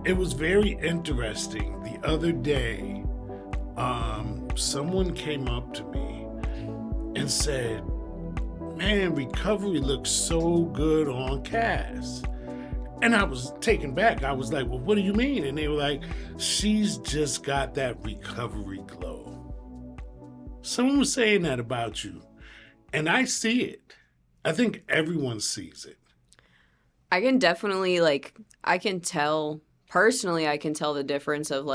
It was very interesting. The other day, someone came up to me and said, man, recovery looks so good on Cass. And I was taken back. I was like, well, what do you mean? And they were like, she's just got that recovery glow. Someone was saying that about you. And I see it. I think everyone sees it. I can definitely, I can tell, personally, I can tell the difference of,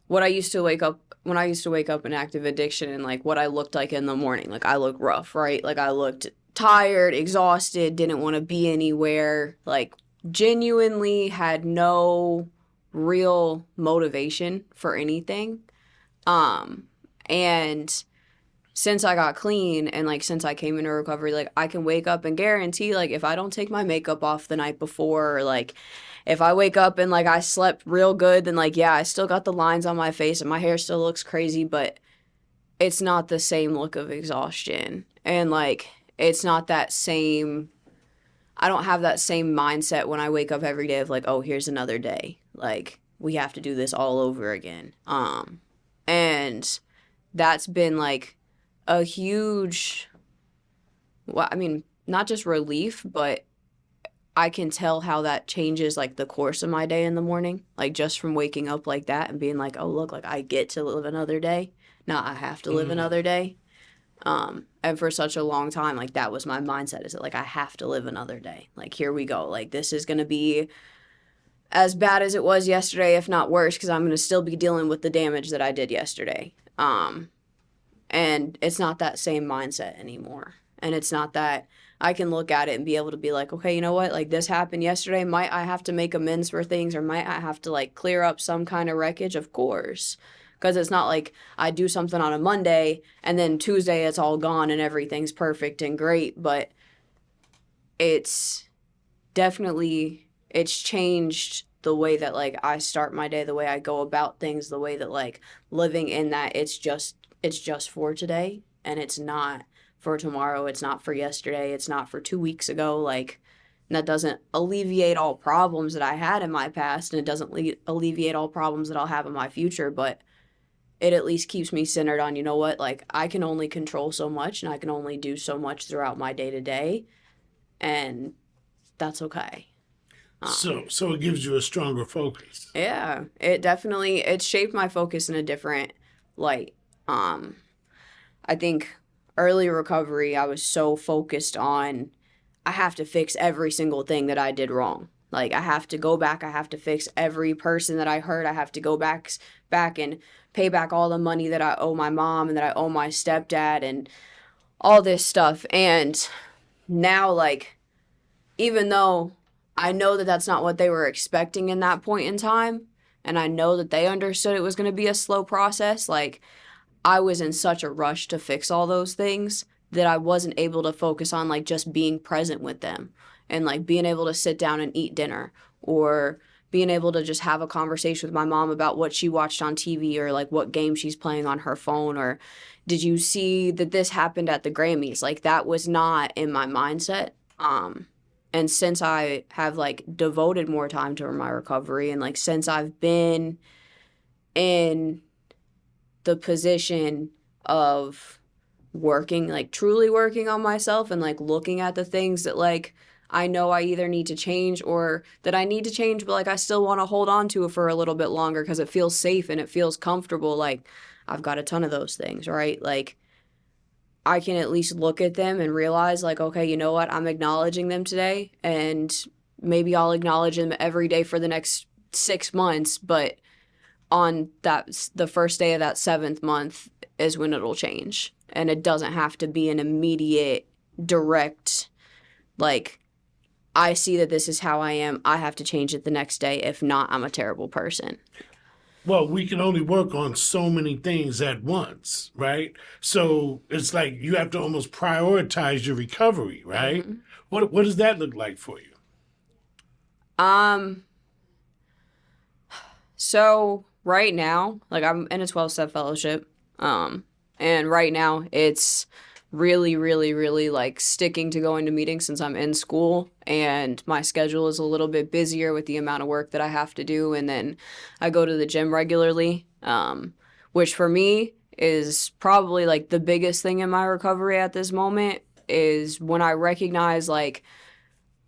when I used to wake up in active addiction and, what I looked like in the morning. I look rough, right? I looked tired, exhausted, didn't want to be anywhere, genuinely had no real motivation for anything. And since I got clean and, since I came into recovery, I can wake up and guarantee, if I don't take my makeup off the night before, or, if I wake up and, I slept real good, then, yeah, I still got the lines on my face and my hair still looks crazy, but it's not the same look of exhaustion. And, it's not that same, I don't have that same mindset when I wake up every day of, oh, here's another day. We have to do this all over again. And that's been, a huge, not just relief, but I can tell how that changes, the course of my day in the morning, just from waking up like that and being oh, look, I get to live another day, not I have to live another day. And for such a long time, that was my mindset, is that, I have to live another day. Here we go. This is going to be as bad as it was yesterday, if not worse, because I'm going to still be dealing with the damage that I did yesterday. And it's not that same mindset anymore. And it's not that I can look at it and be able to be okay, you know what? This happened yesterday. Might I have to make amends for things, or might I have to clear up some kind of wreckage? Of course. Because it's not I do something on a Monday and then Tuesday it's all gone and everything's perfect and great. But it's definitely, it's changed the way that I start my day, the way I go about things, the way that living in that it's just for today, and it's not for tomorrow, it's not for yesterday, it's not for 2 weeks ago. And that doesn't alleviate all problems that I had in my past, and it doesn't alleviate all problems that I'll have in my future, but it at least keeps me centered on, you know what, I can only control so much, and I can only do so much throughout my day-to-day, and that's okay. So it gives you a stronger focus. Yeah, it shaped my focus in a different light. I think early recovery, I was so focused on, I have to fix every single thing that I did wrong. I have to go back, I have to fix every person that I hurt, I have to go back and pay back all the money that I owe my mom and that I owe my stepdad and all this stuff. And now, even though I know that that's not what they were expecting in that point in time, and I know that they understood it was going to be a slow process, I was in such a rush to fix all those things that I wasn't able to focus on, just being present with them and, being able to sit down and eat dinner, or being able to just have a conversation with my mom about what she watched on TV, or, what game she's playing on her phone, or did you see that this happened at the Grammys? That was not in my mindset. And since I have, devoted more time to my recovery, and, since I've been in the position of working, truly working on myself, and, looking at the things that, I know I either need to change, or that I need to change, but, I still want to hold on to it for a little bit longer because it feels safe and it feels comfortable. I've got a ton of those things, right? I can at least look at them and realize, okay, you know what? I'm acknowledging them today, and maybe I'll acknowledge them every day for the next 6 months, but on the first day of that 7th month is when it'll change. And it doesn't have to be an immediate, direct, I see that this is how I am, I have to change it the next day. If not, I'm a terrible person. Well, we can only work on so many things at once, right? So it's you have to almost prioritize your recovery, right? Mm-hmm. What does that look like for you? So right now, I'm in a 12-step fellowship, and right now it's really, really, really like sticking to going to meetings since I'm in school and my schedule is a little bit busier with the amount of work that I have to do. And then I go to the gym regularly, which for me is probably like the biggest thing in my recovery at this moment is when I recognize like,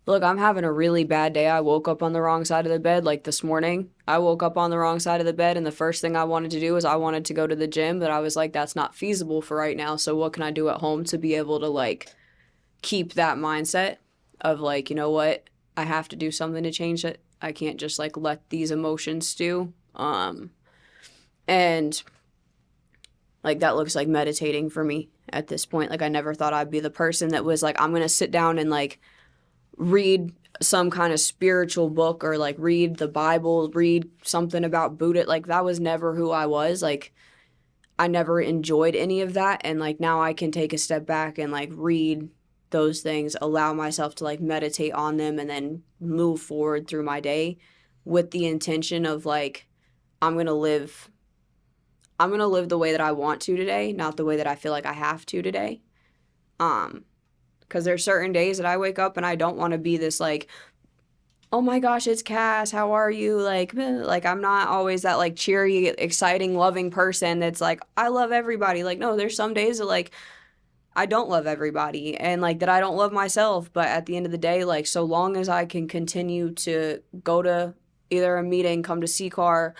look, I'm having a really bad day. I woke up on the wrong side of the bed. Like this morning, I woke up on the wrong side of the bed, and the first thing I wanted to do was I wanted to go to the gym, but I was like, that's not feasible for right now. So what can I do at home to be able to like keep that mindset of like, you know what? I have to do something to change it. I can't just like let these emotions stew. And like that looks like meditating for me at this point. Like I never thought I'd be the person that was like, I'm going to sit down and like read some kind of spiritual book or like read the Bible, read something about Buddha. Like that was never who I was. Like I never enjoyed any of that. And like now I can take a step back and like read those things, allow myself to like meditate on them and then move forward through my day with the intention of like, I'm going to live the way that I want to today, not the way that I feel like I have to today. Because there's certain days that I wake up and I don't want to be this like, oh my gosh, it's Cass, how are you? Like I'm not always that like cheery, exciting, loving person that's like, I love everybody. Like, no, there's some days that like I don't love everybody and like that I don't love myself. But at the end of the day, like so long as I can continue to go to either a meeting, come to CCAR,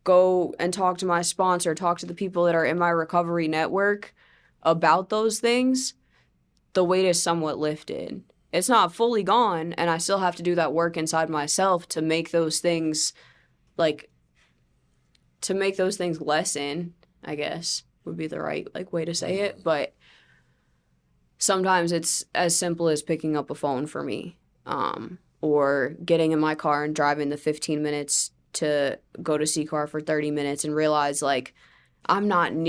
go and talk to my sponsor, talk to the people that are in my recovery network about those things, the weight is somewhat lifted. It's not fully gone, and I still have to do that work inside myself to make those things, lessen, I guess, would be the right, like, way to say it. But sometimes it's as simple as picking up a phone for me, or getting in my car and driving the 15 minutes to go to CCAR for 30 minutes and realize, like, I'm not in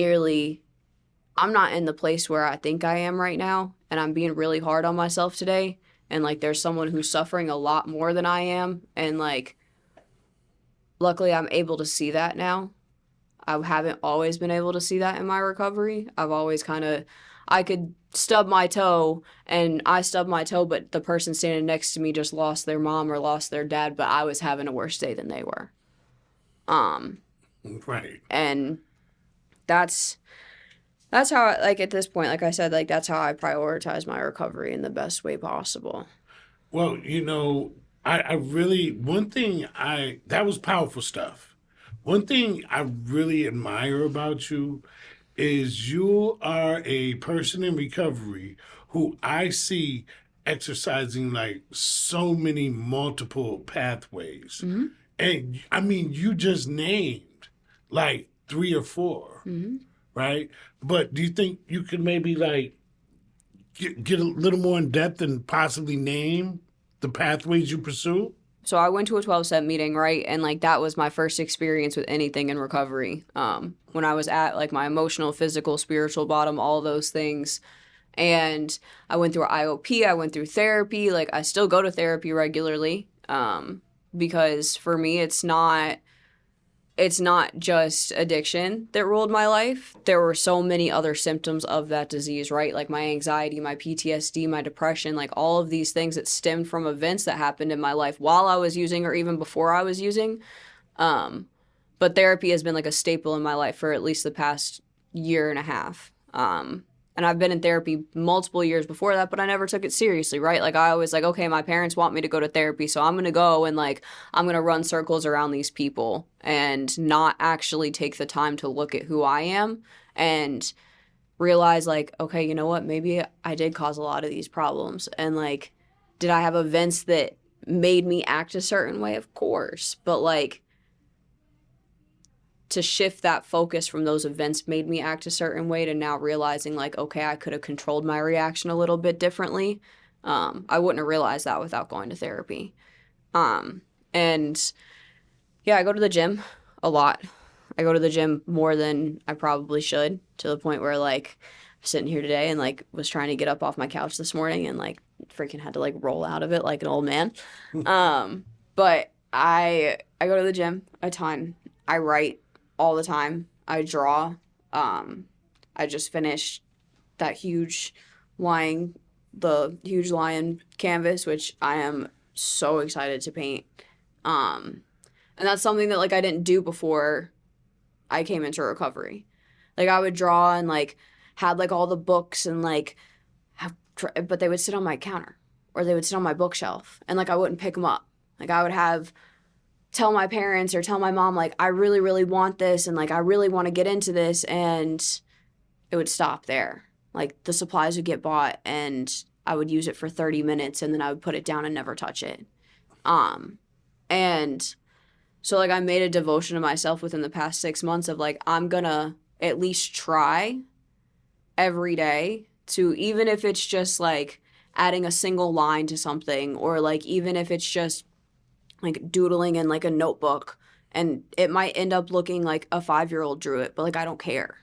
the place where I think I am right now, and I'm being really hard on myself today, and, like, there's someone who's suffering a lot more than I am, and, like, luckily I'm able to see that now. I haven't always been able to see that in my recovery. I've always I could stub my toe, and I stubbed my toe, but the person standing next to me just lost their mom or lost their dad, but I was having a worse day than they were. Right. And that's how, like, at this point, like I said, like, that's how I prioritize my recovery in the best way possible. Well, you know, I really, that was powerful stuff. One thing I really admire about you is you are a person in recovery who I see exercising like so many multiple pathways. Mm-hmm. And I mean, you just named like 3 or 4, Mm-hmm. right? But do you think you could maybe like get a little more in depth and possibly name the pathways you pursue? So I went to a 12-step meeting, right? And, like, that was my first experience with anything in recovery. When I was at, like, my emotional, physical, spiritual bottom, all those things. And I went through IOP, I went through therapy. Like, I still go to therapy regularly, because for me, it's not just addiction that ruled my life. There were so many other symptoms of that disease, right? Like my anxiety, my PTSD, my depression, like all of these things that stemmed from events that happened in my life while I was using or even before I was using. But therapy has been like a staple in my life for at least the past year and a half. And I've been in therapy multiple years before that, but I never took it seriously, right? Like I was like, okay, my parents want me to go to therapy, so I'm going to go and like I'm going to run circles around these people and not actually take the time to look at who I am and realize like, okay, you know what? Maybe I did cause a lot of these problems. And like, did I have events that made me act a certain way? Of course. But like, to shift that focus from those events made me act a certain way to now realizing like, okay, I could have controlled my reaction a little bit differently. I wouldn't have realized that without going to therapy. And yeah, I go to the gym a lot. I go to the gym more than I probably should, to the point where like I'm sitting here today and like was trying to get up off my couch this morning and like freaking had to like roll out of it like an old man. But I go to the gym a ton. I write all the time. I draw. I just finished that huge lion canvas, which I am so excited to paint. And that's something that like I didn't do before I came into recovery. Like I would draw and like had like all the books and like but they would sit on my counter or they would sit on my bookshelf and like I wouldn't pick them up. Like I would tell my parents or tell my mom like I really, really want this and like I really want to get into this, and it would stop there. Like the supplies would get bought and I would use it for 30 minutes and then I would put it down and never touch it. And so like I made a devotion to myself within the past 6 months of like I'm gonna at least try every day to, even if it's just like adding a single line to something, or like even if it's just like doodling in like a notebook, and it might end up looking like a 5-year-old drew it, but like I don't care.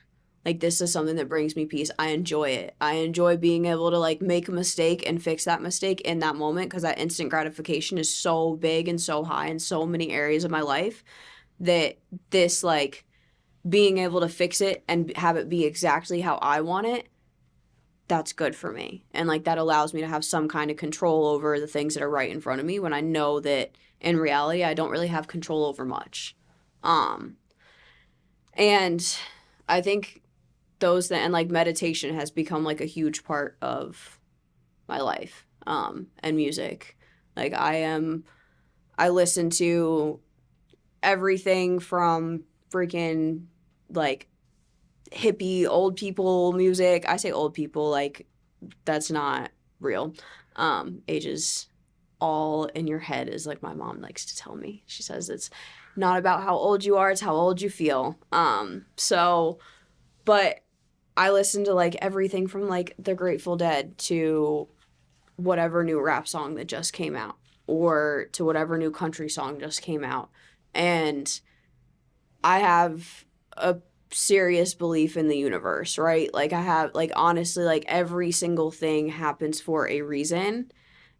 Like this is something that brings me peace. I enjoy it. I enjoy being able to like make a mistake and fix that mistake in that moment, because that instant gratification is so big and so high in so many areas of my life that this like being able to fix it and have it be exactly how I want it, that's good for me. And like that allows me to have some kind of control over the things that are right in front of me when I know that in reality I don't really have control over much. And I think and like meditation has become like a huge part of my life, and music. Like I listen to everything from freaking like hippie old people music. I say old people like that's not real. Ages all in your head, is like my mom likes to tell me. She says it's not about how old you are, it's how old you feel. But I listen to like everything from like the Grateful Dead to whatever new rap song that just came out, or to whatever new country song just came out. And I have a serious belief in the universe, right? Like I have, like honestly, like every single thing happens for a reason.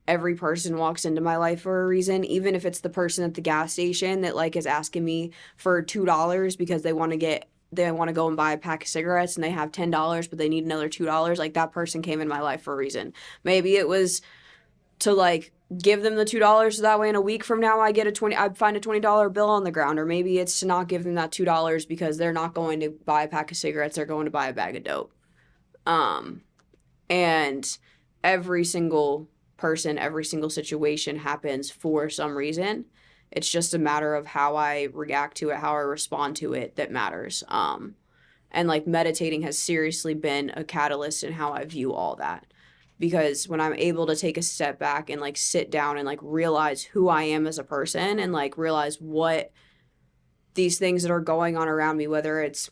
Every person walks into my life for a reason, even if it's the person at the gas station that like is asking me for $2 because they want to go and buy a pack of cigarettes and they have $10 but they need another $2. Like that person came in my life for a reason. Maybe it was to like give them the $2 so that way in a week from now I find a $20 bill on the ground. Or maybe it's to not give them that $2 because they're not going to buy a pack of cigarettes, they're going to buy a bag of dope. And every single person, every single situation happens for some reason. It's just a matter of how I react to it, how I respond to it that matters. And like meditating has seriously been a catalyst in how I view all that. Because when I'm able to take a step back and like sit down and like realize who I am as a person and like realize what these things that are going on around me, whether it's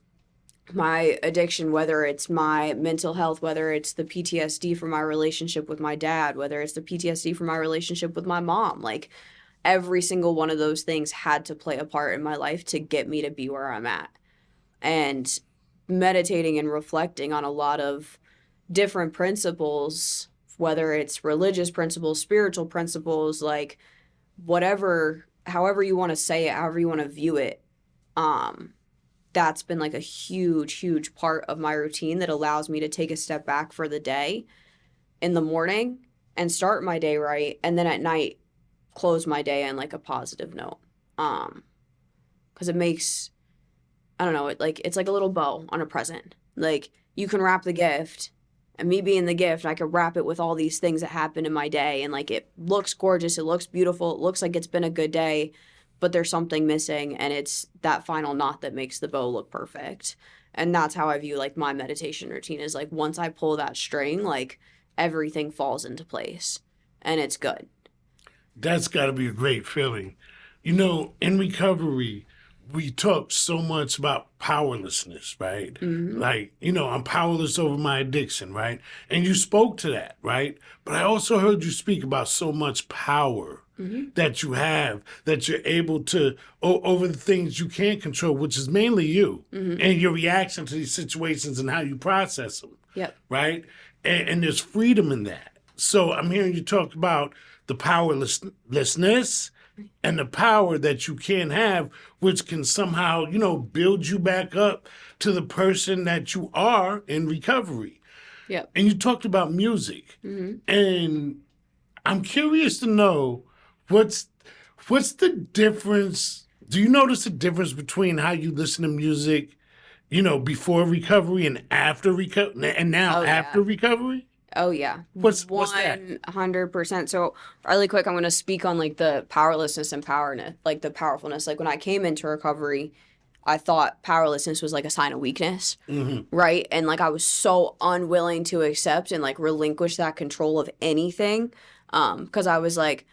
my addiction, whether it's my mental health, whether it's the PTSD from my relationship with my dad, whether it's the PTSD from my relationship with my mom, like every single one of those things had to play a part in my life to get me to be where I'm at. And meditating and reflecting on a lot of different principles, whether it's religious principles, spiritual principles, like whatever, however you want to say it, however you want to view it, that's been like a huge, huge part of my routine that allows me to take a step back for the day in the morning and start my day right. And then at night, close my day on like a positive note. Cause it makes, I don't know, it's like a little bow on a present. Like you can wrap the gift, and me being the gift, I could wrap it with all these things that happened in my day. And like, it looks gorgeous. It looks beautiful. It looks like it's been a good day, but there's something missing, and it's that final knot that makes the bow look perfect. And that's how I view like my meditation routine, is like once I pull that string, like everything falls into place and it's good. That's got to be a great feeling. You know, in recovery, we talk so much about powerlessness, right? Mm-hmm. Like, you know, I'm powerless over my addiction, right? And you spoke to that, right? But I also heard you speak about so much power that you have, that you're able to, over the things you can't control, which is mainly you and your reaction to these situations and how you process them. Yep. Right? And there's freedom in that. So I'm hearing you talk about the powerlessness and the power that you can have, which can somehow, you know, build you back up to the person that you are in recovery. Yep. And you talked about music. And I'm curious to know what's the difference. Do you notice the difference between how you listen to music, before recovery and after recovery, and now after recovery? Oh, yeah. What's that? 100%. So really quick, I'm going to speak on like the powerlessness and like the powerfulness. Like when I came into recovery, I thought powerlessness was like a sign of weakness, right? And like I was so unwilling to accept and like relinquish that control of anything, because I was like,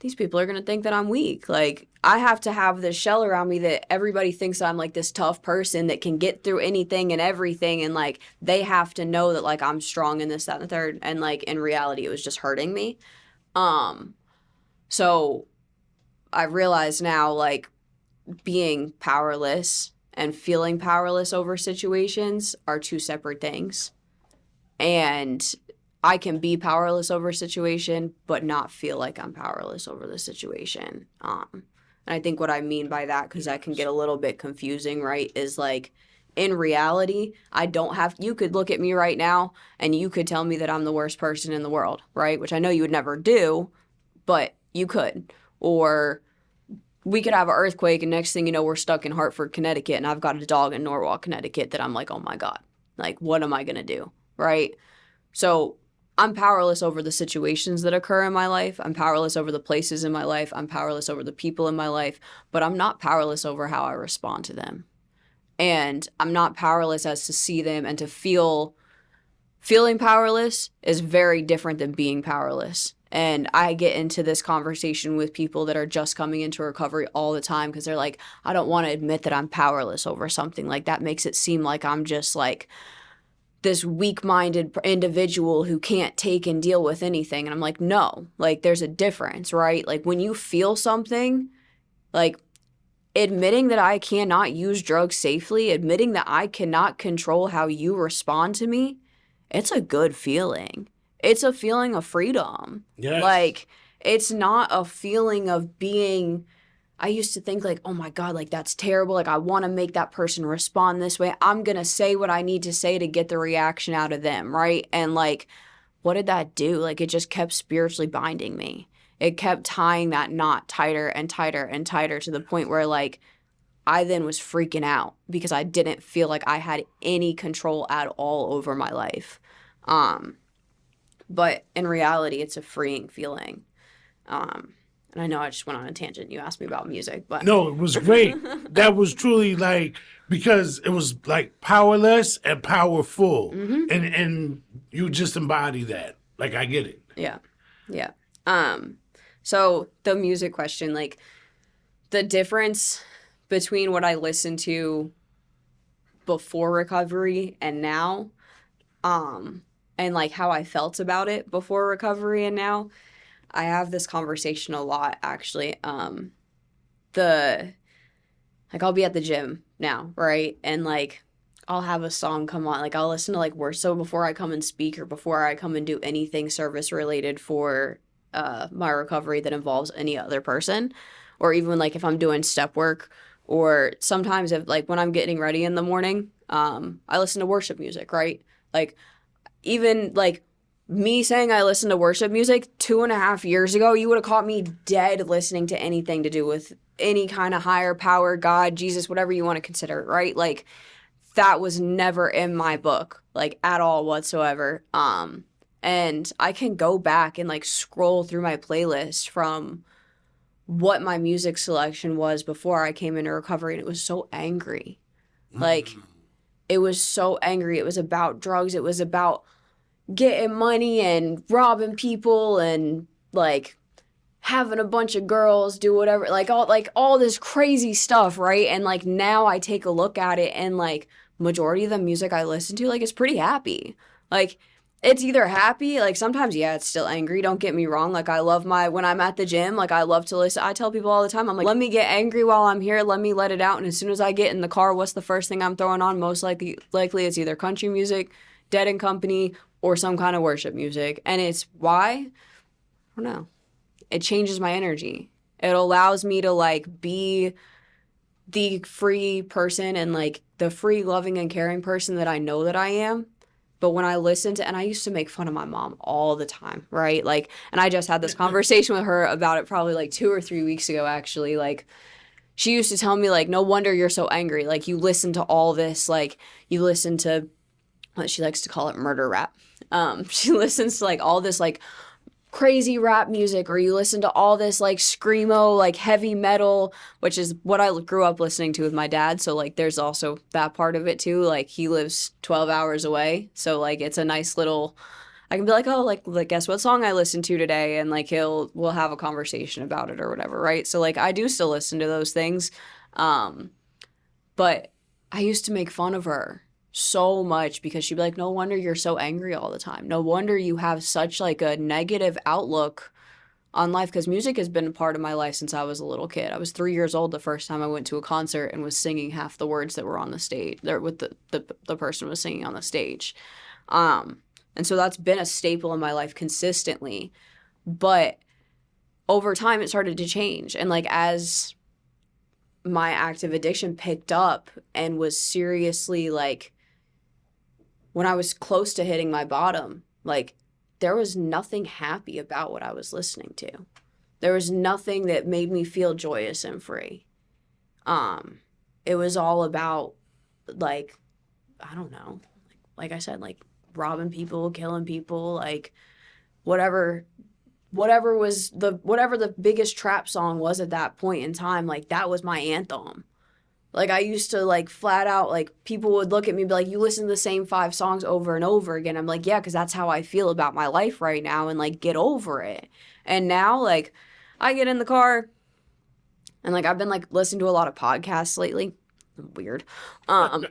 these people are going to think that I'm weak. Like I have to have this shell around me that everybody thinks I'm like this tough person that can get through anything and everything. And like they have to know that like I'm strong in this, that, and the third. And like in reality, it was just hurting me. So I realize now like being powerless and feeling powerless over situations are two separate things. And I can be powerless over a situation, but not feel like I'm powerless over the situation. And I think what I mean by that, because that can get a little bit confusing, right, is like in reality, you could look at me right now and you could tell me that I'm the worst person in the world, right? Which I know you would never do, but you could. Or we could have an earthquake and next thing you know, we're stuck in Hartford, Connecticut, and I've got a dog in Norwalk, Connecticut that I'm like, oh my God, like, what am I going to do, right? So I'm powerless over the situations that occur in my life. I'm powerless over the places in my life. I'm powerless over the people in my life, but I'm not powerless over how I respond to them. And I'm not powerless as to see them and to feeling powerless is very different than being powerless. And I get into this conversation with people that are just coming into recovery all the time because they're like, I don't want to admit that I'm powerless over something. Like that makes it seem like I'm just like this weak-minded individual who can't take and deal with anything. And I'm like, no, like there's a difference, right? Like when you feel something, like admitting that I cannot use drugs safely, admitting that I cannot control how you respond to me, it's a good feeling. It's a feeling of freedom. Yes. Like it's not a feeling of being, I used to think like, oh my God, like that's terrible. Like I want to make that person respond this way. I'm going to say what I need to say to get the reaction out of them, right? And like, what did that do? Like it just kept spiritually binding me. It kept tying that knot tighter and tighter and tighter to the point where like I then was freaking out because I didn't feel like I had any control at all over my life. But in reality, it's a freeing feeling. And I know I just went on a tangent. You asked me about music, but no, it was great. That was truly like, because it was like powerless and powerful, and you just embody that. Like I get it. Yeah. So the music question, like the difference between what I listened to before recovery and now, and like how I felt about it before recovery and now. I have this conversation a lot, actually. I'll be at the gym now, right? And like, I'll have a song come on. Like, I'll listen to like worship. So before I come and speak or before I come and do anything service related for my recovery that involves any other person, or even like if I'm doing step work, or sometimes if like when I'm getting ready in the morning, I listen to worship music, right? Like, even like me saying I listen to worship music 2.5 years ago, you would have caught me dead listening to anything to do with any kind of higher power, God, Jesus, whatever you want to consider it, right? Like that was never in my book, like at all whatsoever. And I can go back and like scroll through my playlist from what my music selection was before I came into recovery, and it was so angry. Like it was so angry. It was about drugs. It was about getting money and robbing people and like having a bunch of girls do whatever, like all this crazy stuff, right? And like now I take a look at it and like majority of the music I listen to, like it's pretty happy. Like it's either happy, like sometimes yeah, it's still angry, don't get me wrong. Like I love when I'm at the gym, like I love to listen. I tell people all the time, I'm like, let me get angry while I'm here, let me let it out. And as soon as I get in the car, what's the first thing I'm throwing on? Most likely it's either country music, Dead and Company, or some kind of worship music. And it's why? I don't know. It changes my energy. It allows me to like be the free person and like the free, loving, and caring person that I know that I am. But when I listened to, and I used to make fun of my mom all the time, right? Like, and I just had this conversation with her about it probably like 2 or 3 weeks ago, actually. Like, she used to tell me, like, no wonder you're so angry. Like, you listen to all this, like, you listen to what she likes to call it murder rap. She listens to, like, all this, like, crazy rap music, or you listen to all this like screamo, like heavy metal, which is what I grew up listening to with my dad. So like there's also that part of it too. Like he lives 12 hours away, so like it's a nice little, I can be like, oh, like guess what song I listened to today, and like we'll have a conversation about it or whatever, right? So like I do still listen to those things, but I used to make fun of her so much because she'd be like, no wonder you're so angry all the time. No wonder you have such like a negative outlook on life, because music has been a part of my life since I was a little kid. I was 3 years old the first time I went to a concert and was singing half the words that were on the stage there with the person was singing on the stage. And so that's been a staple in my life consistently. But over time it started to change. And like as my active addiction picked up and was seriously like, when I was close to hitting my bottom, like there was nothing happy about what I was listening to. There was nothing that made me feel joyous and free. It was all about like, I don't know, like I said, like robbing people, killing people, like whatever the biggest trap song was at that point in time, like that was my anthem. Like, I used to, like, flat out, like, people would look at me and be like, you listen to the same 5 songs over and over again. I'm like, yeah, because that's how I feel about my life right now, and, like, get over it. And now, like, I get in the car, and, like, I've been, like, listening to a lot of podcasts lately. Weird. Kind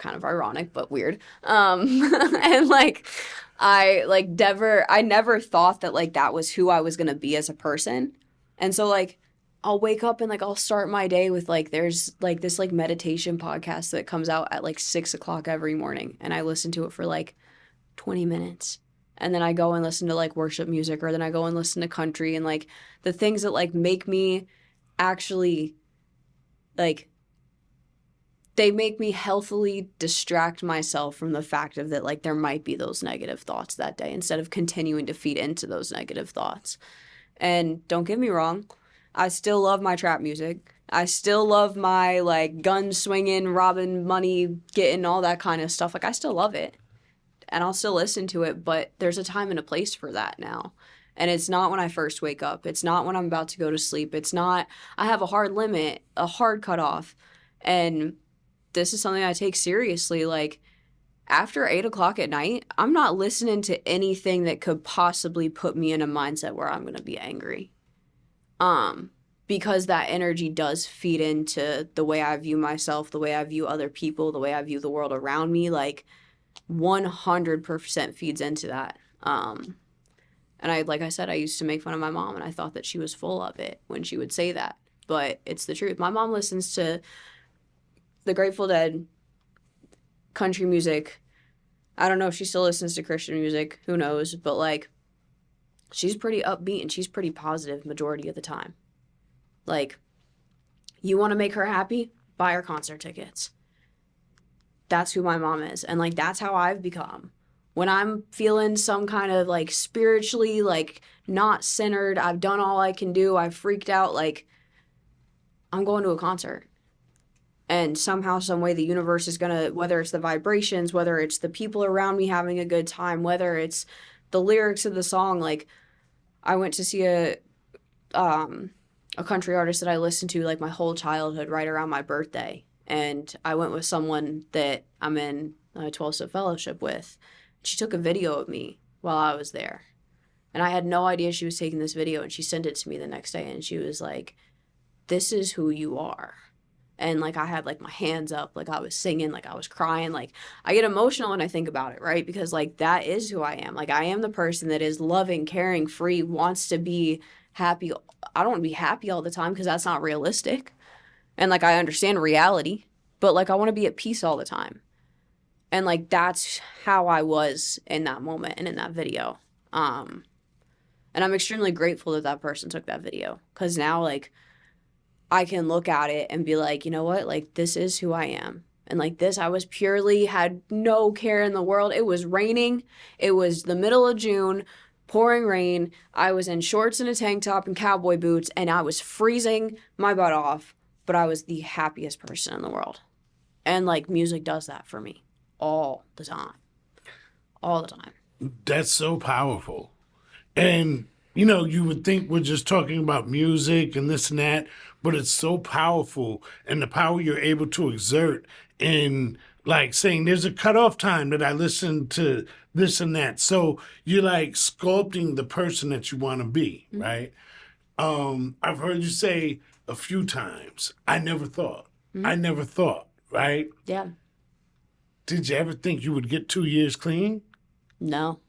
of ironic, but weird. And, like, I never thought that, like, that was who I was going to be as a person. And so, like, I'll wake up and like I'll start my day with like there's like this like meditation podcast that comes out at like 6 o'clock every morning, and I listen to it for like 20 minutes, and then I go and listen to like worship music, or then I go and listen to country, and like the things that like make me actually like they make me healthily distract myself from the fact of that like there might be those negative thoughts that day, instead of continuing to feed into those negative thoughts. And don't get me wrong, I still love my trap music. I still love my, like, gun swinging, robbing money, getting all that kind of stuff. Like, I still love it. And I'll still listen to it, but there's a time and a place for that now. And it's not when I first wake up. It's not when I'm about to go to sleep. It's not, I have a hard limit, a hard cutoff. And this is something I take seriously. Like, after 8 o'clock at night, I'm not listening to anything that could possibly put me in a mindset where I'm going to be angry. Because that energy does feed into the way I view myself, the way I view other people, the way I view the world around me, like 100% feeds into that. And like I said, I used to make fun of my mom, and I thought that she was full of it when she would say that, but it's the truth. My mom listens to the Grateful Dead, country music. I don't know if she still listens to Christian music, who knows, but like, she's pretty upbeat and she's pretty positive majority of the time. Like, you want to make her happy? Buy her concert tickets. That's who my mom is. And, like, that's how I've become. When I'm feeling some kind of, like, spiritually, like, not centered, I've done all I can do, I've freaked out, like, I'm going to a concert. And somehow, some way, the universe is going to, whether it's the vibrations, whether it's the people around me having a good time, whether it's the lyrics of the song, like, I went to see a country artist that I listened to like my whole childhood right around my birthday. And I went with someone that I'm in a 12-step fellowship with. She took a video of me while I was there. And I had no idea she was taking this video, and she sent it to me the next day, and she was like, this is who you are. And like I had like my hands up, like I was singing, like I was crying, like I get emotional when I think about it, right? Because like that is who I am. Like I am the person that is loving, caring, free, wants to be happy. I don't want to be happy all the time because that's not realistic. And like I understand reality, but like I want to be at peace all the time. And like that's how I was in that moment and in that video. And I'm extremely grateful that that person took that video, because now like I can look at it and be like, you know what, like this is who I am. And like this, I was purely had no care in the world. It was raining. It was the middle of June, pouring rain. I was in shorts and a tank top and cowboy boots, and I was freezing my butt off, but I was the happiest person in the world. And like music does that for me all the time. All the time. That's so powerful. And, you know, you would think we're just talking about music and this and that, but it's so powerful, and the power you're able to exert in like saying there's a cutoff time that I listen to this and that. So you're like sculpting the person that you want to be, right? I've heard you say a few times, I never thought, right? Yeah. Did you ever think you would get 2 years clean? No.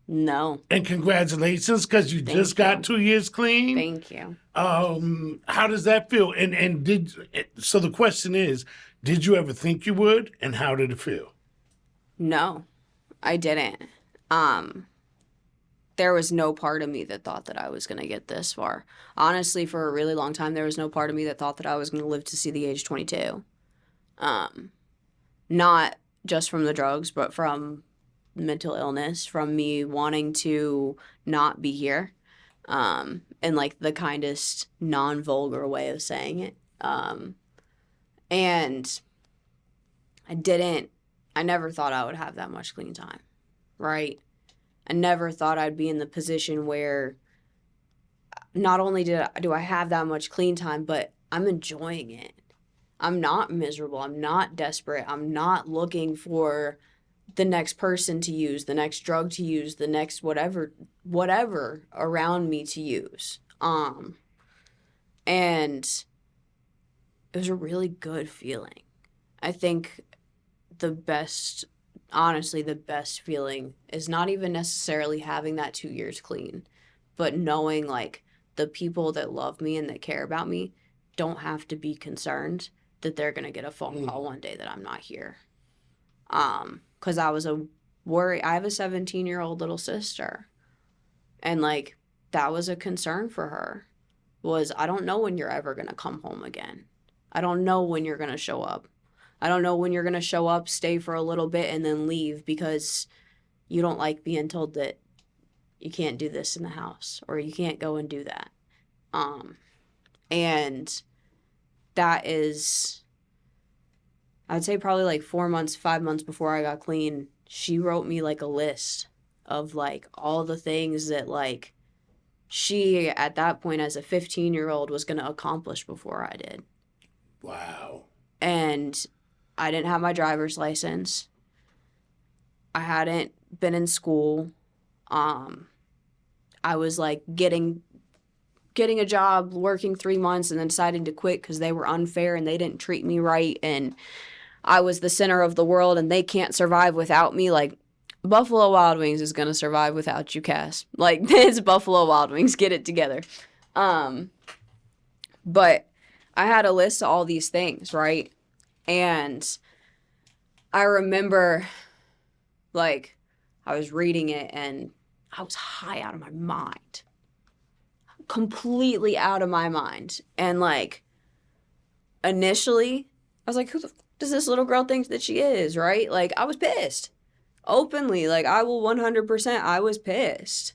And congratulations, because you just got 2 years clean. Thank you. How does that feel? And so the question is, did you ever think you would, and how did it feel? No, I didn't. There was no part of me that thought that I was going to get this far. Honestly, for a really long time, there was no part of me that thought that I was going to live to see the age 22. Not just from the drugs, but from mental illness, from me wanting to not be here, in like the kindest non-vulgar way of saying it. And I never thought I would have that much clean time, right? I never thought I'd be in the position where not only do I have that much clean time, but I'm enjoying it. I'm not miserable. I'm not desperate. I'm not looking for the next person to use, the next drug to use, the next whatever around me to use. And it was a really good feeling. I think the best feeling is not even necessarily having that 2 years clean, but knowing like the people that love me and that care about me don't have to be concerned that they're going to get a phone call one day that I'm not here. Because I was worry. I have a 17-year-old little sister, and like that was a concern for her. Was I don't know when you're ever going to come home again. I don't know when you're going to show up. I don't know when you're going to show up, stay for a little bit, and then leave because you don't like being told that you can't do this in the house or you can't go and do that. And that is, I'd say probably like 4 months, 5 months before I got clean, she wrote me like a list of like all the things that like she at that point as a 15-year-old was going to accomplish before I did. Wow. And I didn't have my driver's license. I hadn't been in school. I was like getting a job, working 3 months, and then deciding to quit because they were unfair and they didn't treat me right. And I was the center of the world and they can't survive without me. Like, Buffalo Wild Wings is going to survive without you, Cass. Like, it's Buffalo Wild Wings. Get it together. But I had a list of all these things, right? And I remember, like, I was reading it and I was high out of my mind. Completely out of my mind. And, like, initially, I was like, who the does this little girl think that she is, right? Like, I was pissed. Openly, like, I will 100%, I was pissed.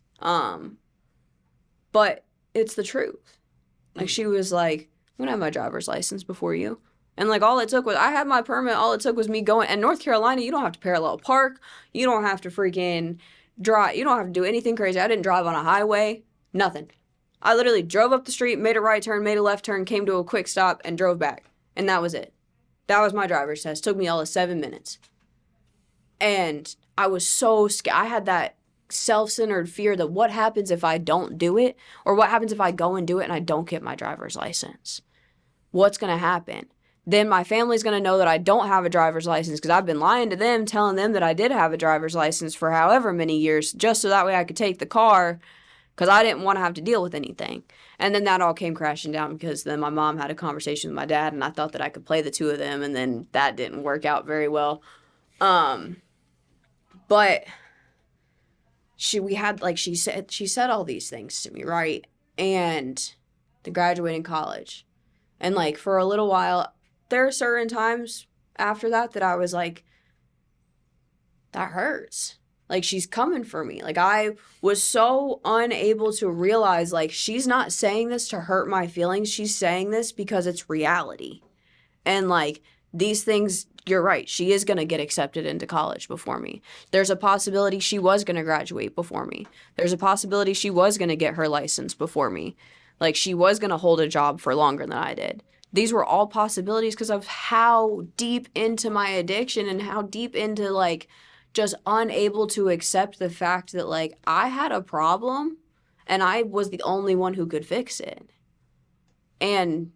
But it's the truth. Like, she was like, I'm gonna have my driver's license before you. And, like, all it took was, I had my permit, all it took was me going, and North Carolina, you don't have to parallel park, you don't have to freaking drive, you don't have to do anything crazy. I didn't drive on a highway, nothing. I literally drove up the street, made a right turn, made a left turn, came to a quick stop, and drove back. And that was it. That was my driver's test. Took me all of 7 minutes. And I was so scared. I had that self-centered fear that what happens if I don't do it? Or what happens if I go and do it and I don't get my driver's license? What's going to happen? Then my family's going to know that I don't have a driver's license because I've been lying to them, telling them that I did have a driver's license for however many years, just so that way I could take the car because I didn't want to have to deal with anything. And then that all came crashing down because then my mom had a conversation with my dad and I thought that I could play the two of them, and then that didn't work out very well. But she said all these things to me, right? And to graduate in college. And like for a little while, there are certain times after that I was like, that hurts. Like, she's coming for me. Like, I was so unable to realize, like, she's not saying this to hurt my feelings. She's saying this because it's reality. And, like, these things, you're right. She is going to get accepted into college before me. There's a possibility she was going to graduate before me. There's a possibility she was going to get her license before me. Like, she was going to hold a job for longer than I did. These were all possibilities because of how deep into my addiction and how deep into, like, just unable to accept the fact that, like, I had a problem and I was the only one who could fix it. And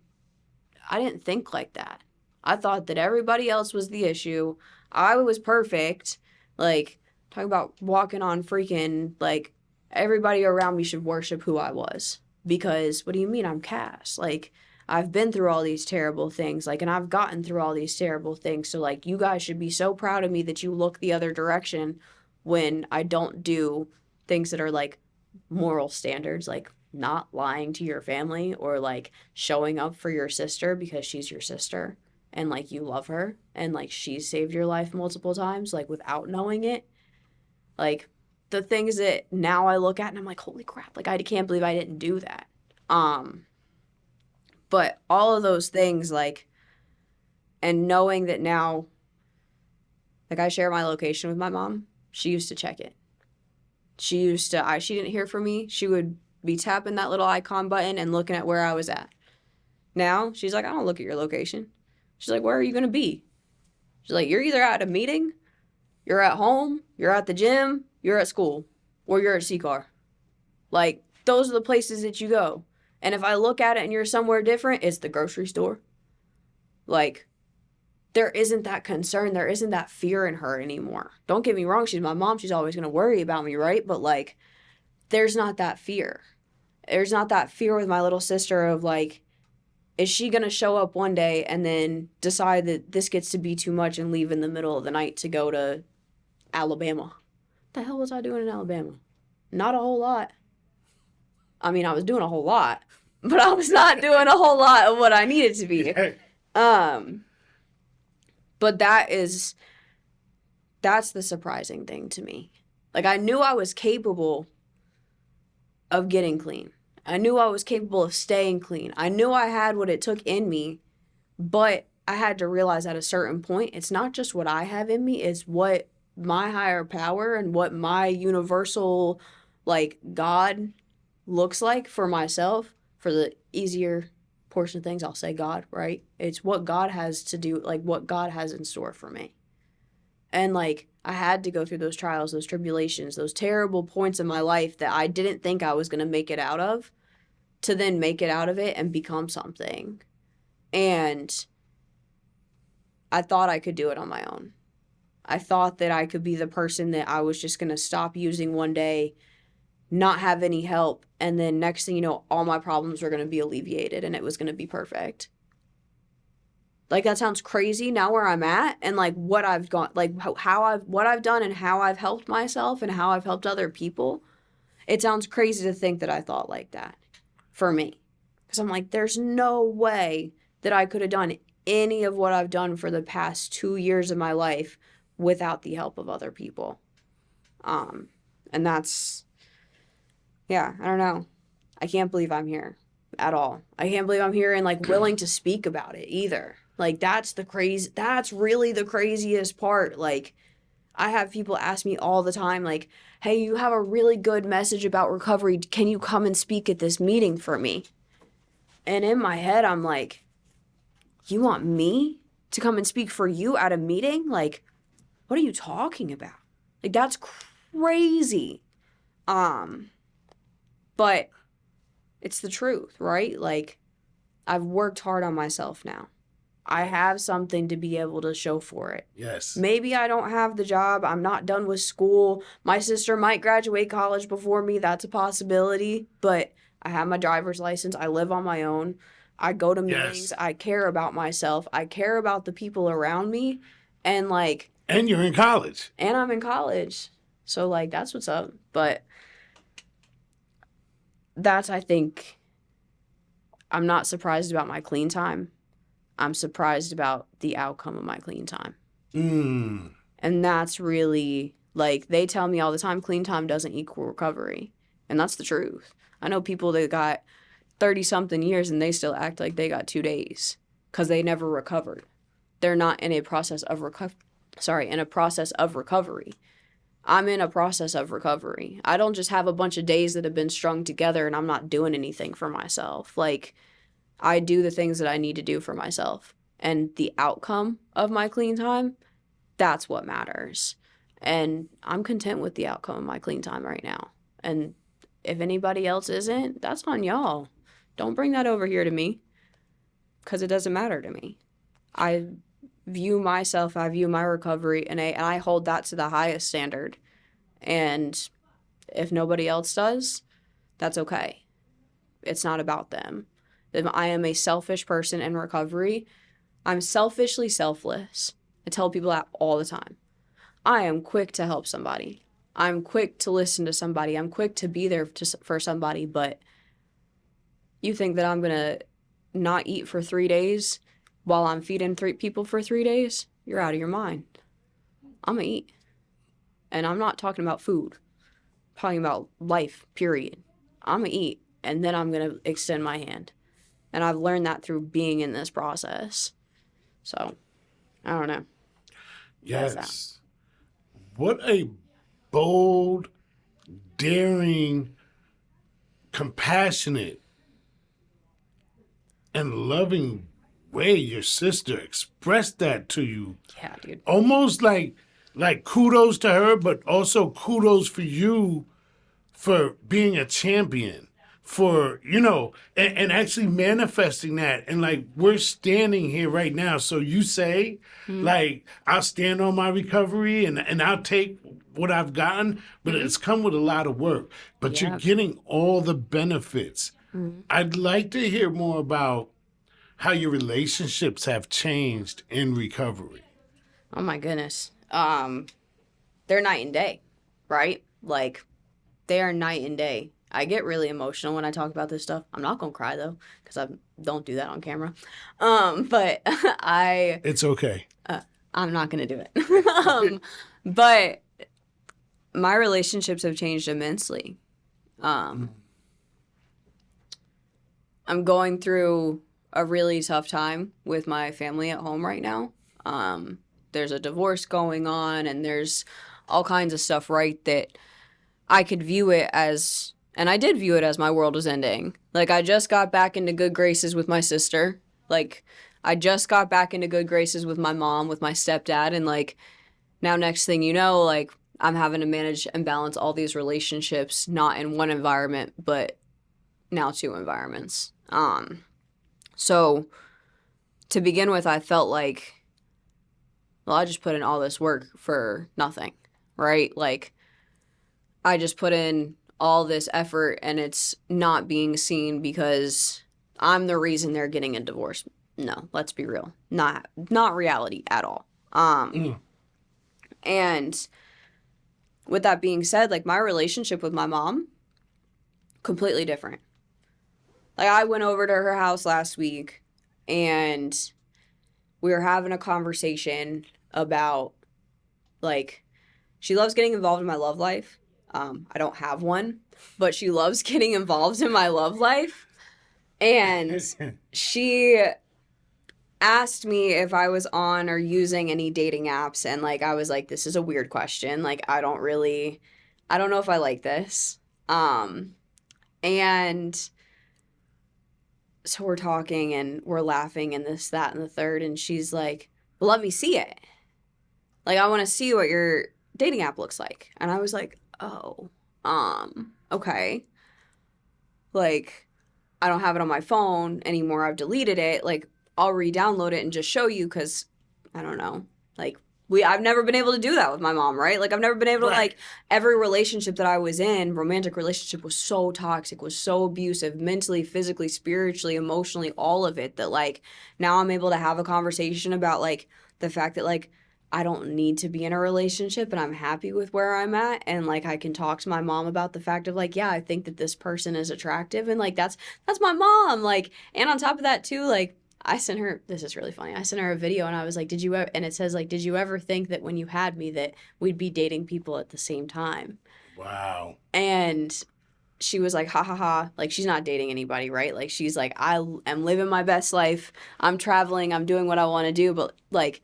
I didn't think like that. I thought that everybody else was the issue. I was perfect. Like, talk about walking on freaking, like, everybody around me should worship who I was. Because, what do you mean I'm Cass? Like, I've been through all these terrible things, like, and I've gotten through all these terrible things. So, like, you guys should be so proud of me that you look the other direction when I don't do things that are, like, moral standards, like not lying to your family or, like, showing up for your sister because she's your sister and, like, you love her and, like, she's saved your life multiple times, like, without knowing it. Like, the things that now I look at and I'm like, holy crap, like, I can't believe I didn't do that. But all of those things, like, and knowing that now, like, I share my location with my mom. She used to check it. She didn't hear from me. She would be tapping that little icon button and looking at where I was at. Now, she's like, I don't look at your location. She's like, where are you going to be? She's like, you're either at a meeting, you're at home, you're at the gym, you're at school, or you're at CCAR. Like, those are the places that you go. And if I look at it and you're somewhere different, it's the grocery store. Like, there isn't that concern. There isn't that fear in her anymore. Don't get me wrong. She's my mom. She's always going to worry about me, right? But, like, there's not that fear. There's not that fear with my little sister of, like, is she going to show up one day and then decide that this gets to be too much and leave in the middle of the night to go to Alabama? What the hell was I doing in Alabama? Not a whole lot. I mean, I was doing a whole lot, but I was not doing a whole lot of what I needed to be. But that's the surprising thing to me. Like, I knew I was capable of getting clean. I knew I was capable of staying clean. I knew I had what it took in me, but I had to realize at a certain point, it's not just what I have in me, it's what my higher power and what my universal, like, God looks like for myself. For the easier portion of things, I'll say God, right? It's what God has to do, like, what God has in store for me. And, like, I had to go through those trials, those tribulations, those terrible points in my life that I didn't think I was going to make it out of, to then make it out of it and become something. And I thought I could do it on my own. I thought that I could be the person that I was just going to stop using one day, not have any help, and then next thing you know, all my problems were going to be alleviated and it was going to be perfect. Like, that sounds crazy now where I'm at and, like, what I've gone, like, what I've done and how I've helped myself and how I've helped other people. It sounds crazy to think that I thought like that for me. Because I'm like, there's no way that I could have done any of what I've done for the past 2 years of my life without the help of other people. And that's, yeah, I don't know. I can't believe I'm here at all. I can't believe I'm here and, like, willing to speak about it either. Like, that's really the craziest part. Like, I have people ask me all the time, like, hey, you have a really good message about recovery. Can you come and speak at this meeting for me? And in my head, I'm like, you want me to come and speak for you at a meeting? Like, what are you talking about? Like, that's crazy. But it's the truth, right? Like, I've worked hard on myself now. I have something to be able to show for it. Yes. Maybe I don't have the job. I'm not done with school. My sister might graduate college before me. That's a possibility. But I have my driver's license. I live on my own. I go to meetings. Yes. I care about myself. I care about the people around me. And, like... And you're in college. And I'm in college. So, like, that's what's up. But that's, I think... I'm not surprised about my clean time. I'm surprised about the outcome of my clean time. Mm. And that's really, like, they tell me all the time, clean time doesn't equal recovery. And that's the truth. I know people that got 30-something years and they still act like they got 2 days because they never recovered. They're not in a process of recovery. I'm in a process of recovery. I don't just have a bunch of days that have been strung together and I'm not doing anything for myself. Like, I do the things that I need to do for myself. And the outcome of my clean time, that's what matters. And I'm content with the outcome of my clean time right now. And if anybody else isn't, that's on y'all. Don't bring that over here to me because it doesn't matter to me. I view myself, I view my recovery, and I hold that to the highest standard. And if nobody else does, that's okay. It's not about them. If I am a selfish person in recovery, I'm selfishly selfless. I tell people that all the time. I am quick to help somebody. I'm quick to listen to somebody. I'm quick to be there for somebody. But you think that I'm going to not eat for 3 days while I'm feeding 3 people for 3 days? You're out of your mind. I'm going to eat. And I'm not talking about food. I'm talking about life, period. I'm going to eat. And then I'm going to extend my hand. And I've learned that through being in this process. So, I don't know. Yes. What a bold, daring, compassionate, and loving way your sister expressed that to you. Yeah, dude. Almost like kudos to her, but also kudos for you for being a champion, for, and actually manifesting that. And like, we're standing here right now. So you say, like, I'll stand on my recovery and I'll take what I've gotten, but it's come with a lot of work. But you're getting all the benefits. I'd like to hear more about how your relationships have changed in recovery. Oh my goodness. They're night and day, right? Like, they are night and day. I get really emotional when I talk about this stuff. I'm not gonna cry though, because I don't do that on camera. But It's okay. I'm not gonna do it. But my relationships have changed immensely. I'm going through a really tough time with my family at home right now. There's a divorce going on, and there's all kinds of stuff, right, that I could view it as, and I did view it as my world was ending. Like, I just got back into good graces with my sister. Like, I just got back into good graces with my mom, with my stepdad, and, like, now next thing you know, like, I'm having to manage and balance all these relationships, not in one environment, but now 2 environments. So to begin with, I felt like, well, I just put in all this work for nothing, right? Like, I just put in all this effort and it's not being seen because I'm the reason they're getting a divorce. No, let's be real. Not reality at all. And with that being said, like, my relationship with my mom, completely different. Like, I went over to her house last week and we were having a conversation about, like, she loves getting involved in my love life. I don't have one, but she loves getting involved in my love life. And she asked me if I was on or using any dating apps. And, like, I was like, this is a weird question. Like, I don't know if I like this. And so we're talking and we're laughing and this, that, and the third. And she's like, well, let me see it. Like, I want to see what your dating app looks like. And I was like, oh, okay. Like, I don't have it on my phone anymore. I've deleted it. Like, I'll re-download it and just show you because, I don't know. Like, I've never been able to do that with my mom, right? Like, I've never been able to, like, every relationship that I was in, romantic relationship, was so toxic, was so abusive, mentally, physically, spiritually, emotionally, all of it, that, like, now I'm able to have a conversation about, like, the fact that, like, I don't need to be in a relationship and I'm happy with where I'm at. And, like, I can talk to my mom about the fact of, like, yeah, I think that this person is attractive. And, like, that's my mom. Like, and on top of that, too, like, I sent her, this is really funny. I sent her a video and I was like, and it says like, did you ever think that when you had me that we'd be dating people at the same time? Wow. And she was like, ha ha ha. Like, she's not dating anybody, right? Like, she's like, I am living my best life. I'm traveling. I'm doing what I want to do. But like,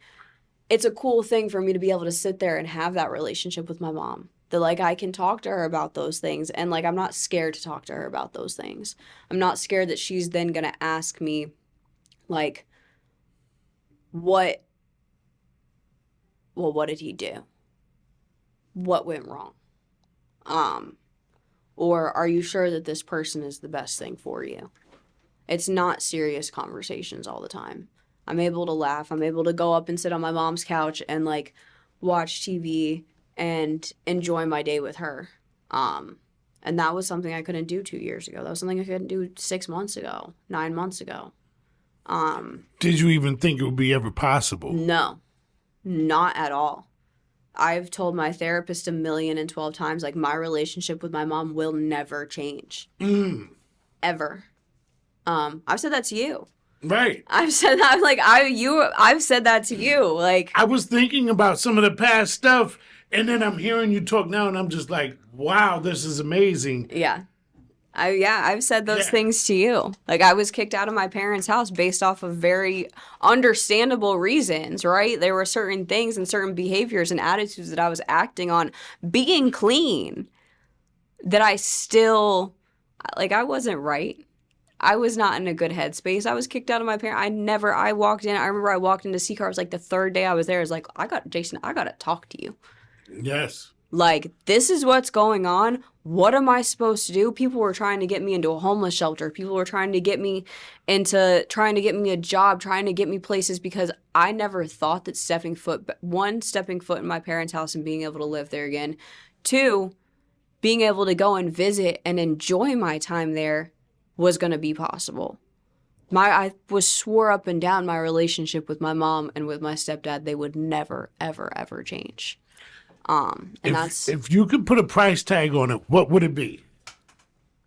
it's a cool thing for me to be able to sit there and have that relationship with my mom. That like, I can talk to her about those things. And like, I'm not scared to talk to her about those things. I'm not scared that she's then going to ask me, like, what did he do? What went wrong? Or are you sure that this person is the best thing for you? It's not serious conversations all the time. I'm able to laugh. I'm able to go up and sit on my mom's couch and like watch TV and enjoy my day with her. And that was something I couldn't do 2 years ago. That was something I couldn't do 6 months ago, 9 months ago. Did you even think it would be ever possible? No, not at all. I've told my therapist 1,012 times, like, my relationship with my mom will never change. Ever. I've said that to you. Right. I've said that, like, I've said that to you. Like, I was thinking about some of the past stuff, and then I'm hearing you talk now, and I'm just like, wow, this is amazing. Yeah. I've said those things to you. Like, I was kicked out of my parents' house based off of very understandable reasons, right? There were certain things and certain behaviors and attitudes that I was acting on, being clean, that I still, like, I wasn't right. I was not in a good headspace. I was kicked out of my parents. I walked in. I remember I walked into CCAR. It was like the third day I was there. I was like, Jason, I got to talk to you. Yes. Like, this is what's going on. What am I supposed to do? People were trying to get me into a homeless shelter. People were trying to get me a job, trying to get me places, because I never thought that stepping foot in my parents' house and being able to live there again. 2, being able to go and visit and enjoy my time there was going to be possible. I swore up and down my relationship with my mom and with my stepdad, they would never, ever, ever change. If you could put a price tag on it, what would it be?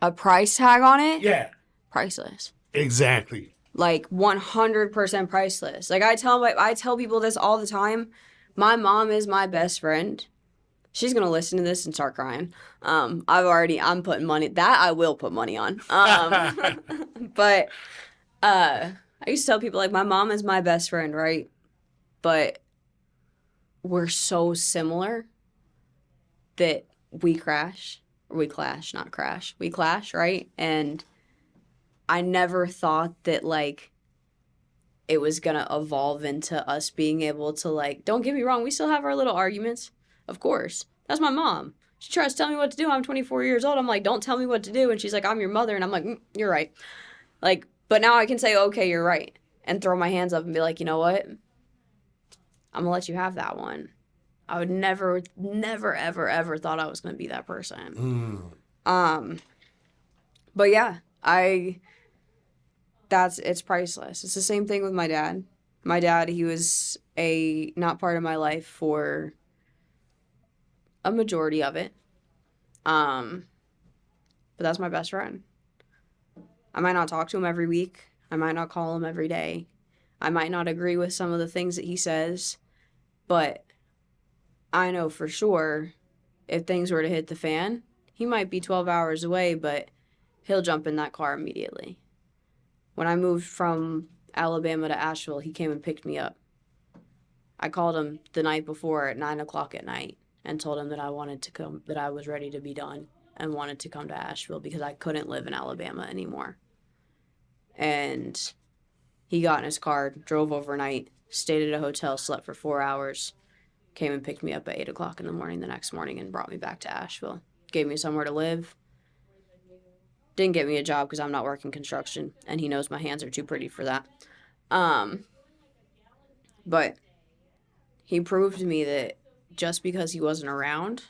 A price tag on it? Yeah. Priceless. Exactly. Like 100% priceless. Like, I tell people this all the time. My mom is my best friend. She's gonna listen to this and start crying. I'm putting money that I will put money on. But I used to tell people, like, my mom is my best friend, right? But we're so similar that we clash, right? And I never thought that, like, it was gonna evolve into us being able to, like, don't get me wrong, we still have our little arguments, of course. That's my mom. She tries to tell me what to do. I'm 24 years old. I'm like, don't tell me what to do. And she's like, I'm your mother. And I'm like, you're right. Like, but now I can say, okay, you're right. And throw my hands up and be like, you know what? I'm going to let you have that one. I would never, ever, ever thought I was going to be that person. But yeah, it's priceless. It's the same thing with my dad. My dad, he was not part of my life for a majority of it. But that's my best friend. I might not talk to him every week. I might not call him every day. I might not agree with some of the things that he says, but I know for sure if things were to hit the fan, he might be 12 hours away, but he'll jump in that car immediately. When I moved from Alabama to Asheville, he came and picked me up. I called him the night before at 9 o'clock at night and told him that I wanted to come, that I was ready to be done and wanted to come to Asheville because I couldn't live in Alabama anymore. And he got in his car, drove overnight, stayed at a hotel, slept for 4 hours, came and picked me up at 8 o'clock in the morning the next morning and brought me back to Asheville. Gave me somewhere to live. Didn't get me a job because I'm not working construction, and he knows my hands are too pretty for that. But he proved to me that just because he wasn't around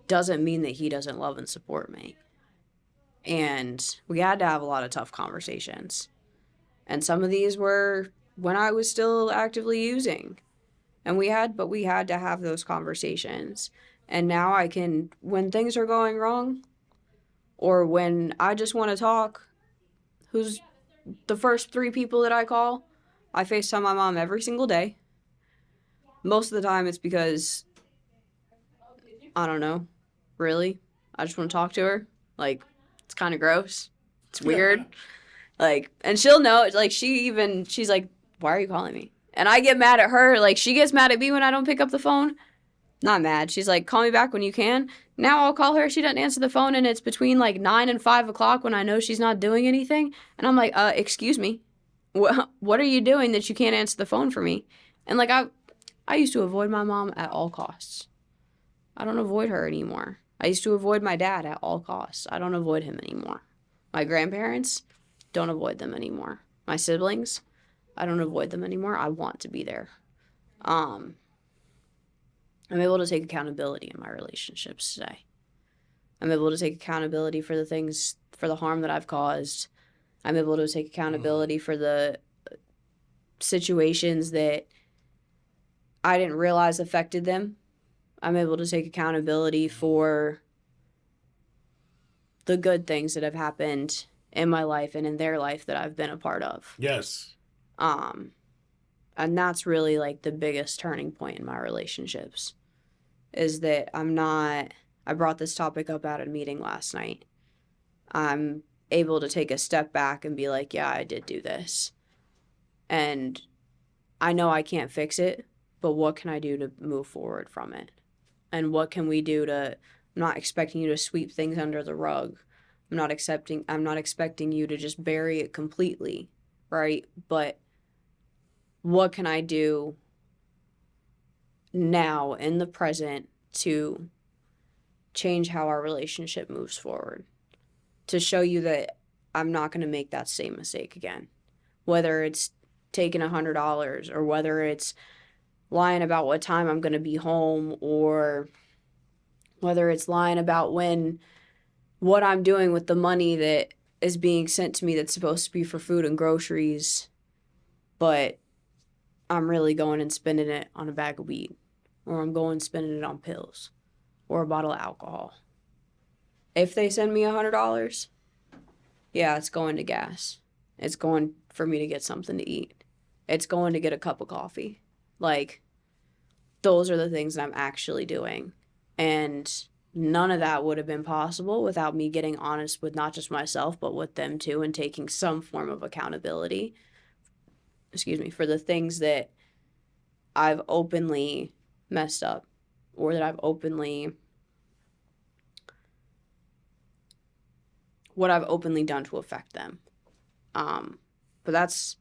doesn't mean that he doesn't love and support me. And we had to have a lot of tough conversations. And some of these were when I was still actively using. And we had to have those conversations. And now I can, when things are going wrong, or when I just want to talk, who's the first 3 people that I call, I FaceTime my mom every single day. Most of the time it's because, I don't know, really, I just want to talk to her. Like, it's kind of gross. It's weird. Like, and she'll know, like, she's like, why are you calling me? And I get mad at her. Like, she gets mad at me when I don't pick up the phone. Not mad. She's like, call me back when you can. Now I'll call her. She doesn't answer the phone, and it's between, like, 9 and 5 o'clock when I know she's not doing anything. And I'm like, excuse me. What are you doing that you can't answer the phone for me? And, like, I used to avoid my mom at all costs. I don't avoid her anymore. I used to avoid my dad at all costs. I don't avoid him anymore. My grandparents, don't avoid them anymore. My siblings, I don't avoid them anymore. I want to be there. I'm able to take accountability in my relationships today. I'm able to take accountability for the things, for the harm that I've caused. I'm able to take accountability for the situations that I didn't realize affected them. I'm able to take accountability for the good things that have happened in my life and in their life that I've been a part of. Yes. And that's really, like, the biggest turning point in my relationships, is that I brought this topic up at a meeting last night. I'm able to take a step back and be like, yeah, I did do this. And I know I can't fix it, but what can I do to move forward from it? And what can we do I'm not expecting you to sweep things under the rug. I'm not expecting you to just bury it completely, right? But what can I do now in the present to change how our relationship moves forward? To show you that I'm not going to make that same mistake again. Whether it's taking $100 or whether it's lying about what time I'm going to be home, or whether it's lying about what I'm doing with the money that is being sent to me that's supposed to be for food and groceries, but I'm really going and spending it on a bag of weed, or I'm going and spending it on pills or a bottle of alcohol. If they send me $100, yeah, it's going to gas. It's going for me to get something to eat. It's going to get a cup of coffee. Like, those are the things that I'm actually doing. And none of that would have been possible without me getting honest with not just myself, but with them too, and taking some form of accountability, for the things that I've openly messed up, or that I've openly done to affect them. But that's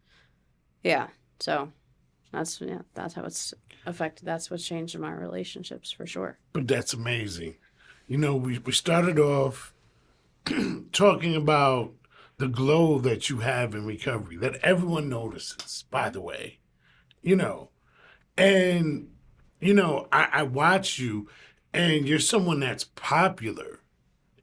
how it's affected. That's what's changed in my relationships, for sure. But that's amazing. You know, we started off talking about the glow that you have in recovery, that everyone notices, by the way. You know, and, you know, I watch you, and you're someone that's popular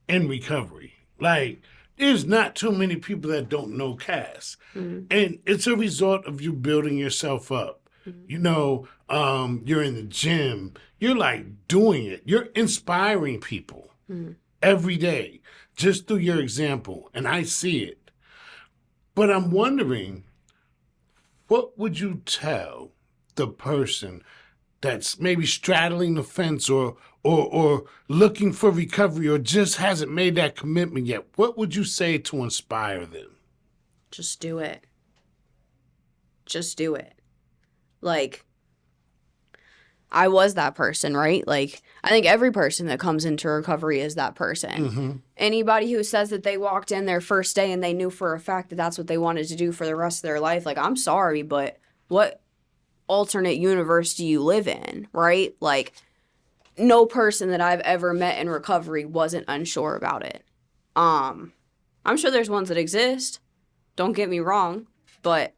in recovery. Like, there's not too many people that don't know Cass. Mm-hmm. And it's a result of you building yourself up. Mm-hmm. You know, you're in the gym. You're, like, doing it. You're inspiring people every day just through your example. And I see it. But I'm wondering, what would you tell the person that's maybe straddling the fence or looking for recovery, or just hasn't made that commitment yet? What would you say to inspire them? Just do it. Just do it. Like, I was that person, right? Like, I think every person that comes into recovery is that person. Mm-hmm. Anybody who says that they walked in their first day and they knew for a fact that that's what they wanted to do for the rest of their life, like, I'm sorry, but what alternate universe do you live in, right? Like, no person that I've ever met in recovery wasn't unsure about it. I'm sure there's ones that exist, don't get me wrong, but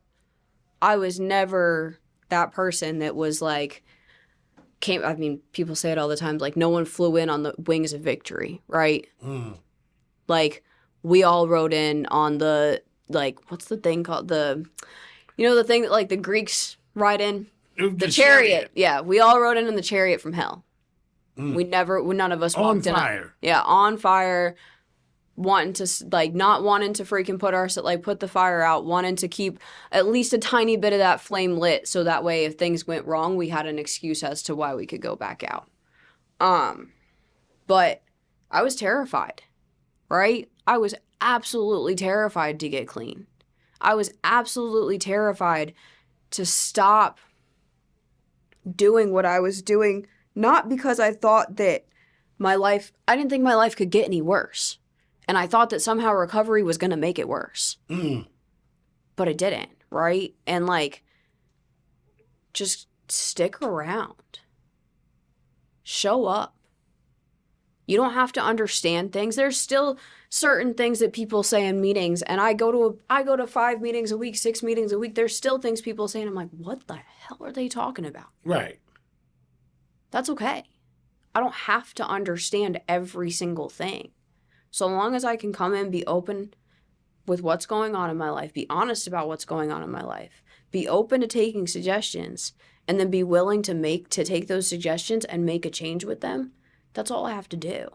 I was never that person that was like, people say it all the time, like, no one flew in on the wings of victory, right? Like, we all rode in on the, like, what's the thing called? The thing that, like, the Greeks ride in? The chariot. Yeah, we all rode in the chariot from hell. None of us walked in. On fire. Yeah, on fire, wanting to, like, not wanting to freaking put the fire out, wanting to keep at least a tiny bit of that flame lit, so that way if things went wrong, we had an excuse as to why we could go back out. But I was terrified, right? I was absolutely terrified to get clean. I was absolutely terrified to stop doing what I was doing, not because I thought that I didn't think my life could get any worse. And I thought that somehow recovery was going to make it worse. But it didn't, right? And, like, just stick around. Show up. You don't have to understand things. There's still certain things that people say in meetings, and I go to 5 meetings a week, 6 meetings a week. There's still things people say, and I'm like, what the hell are they talking about? Right. That's okay. I don't have to understand every single thing. So long as I can come in, be open with what's going on in my life, be honest about what's going on in my life, be open to taking suggestions, and then be willing to take those suggestions and make a change with them, that's all I have to do.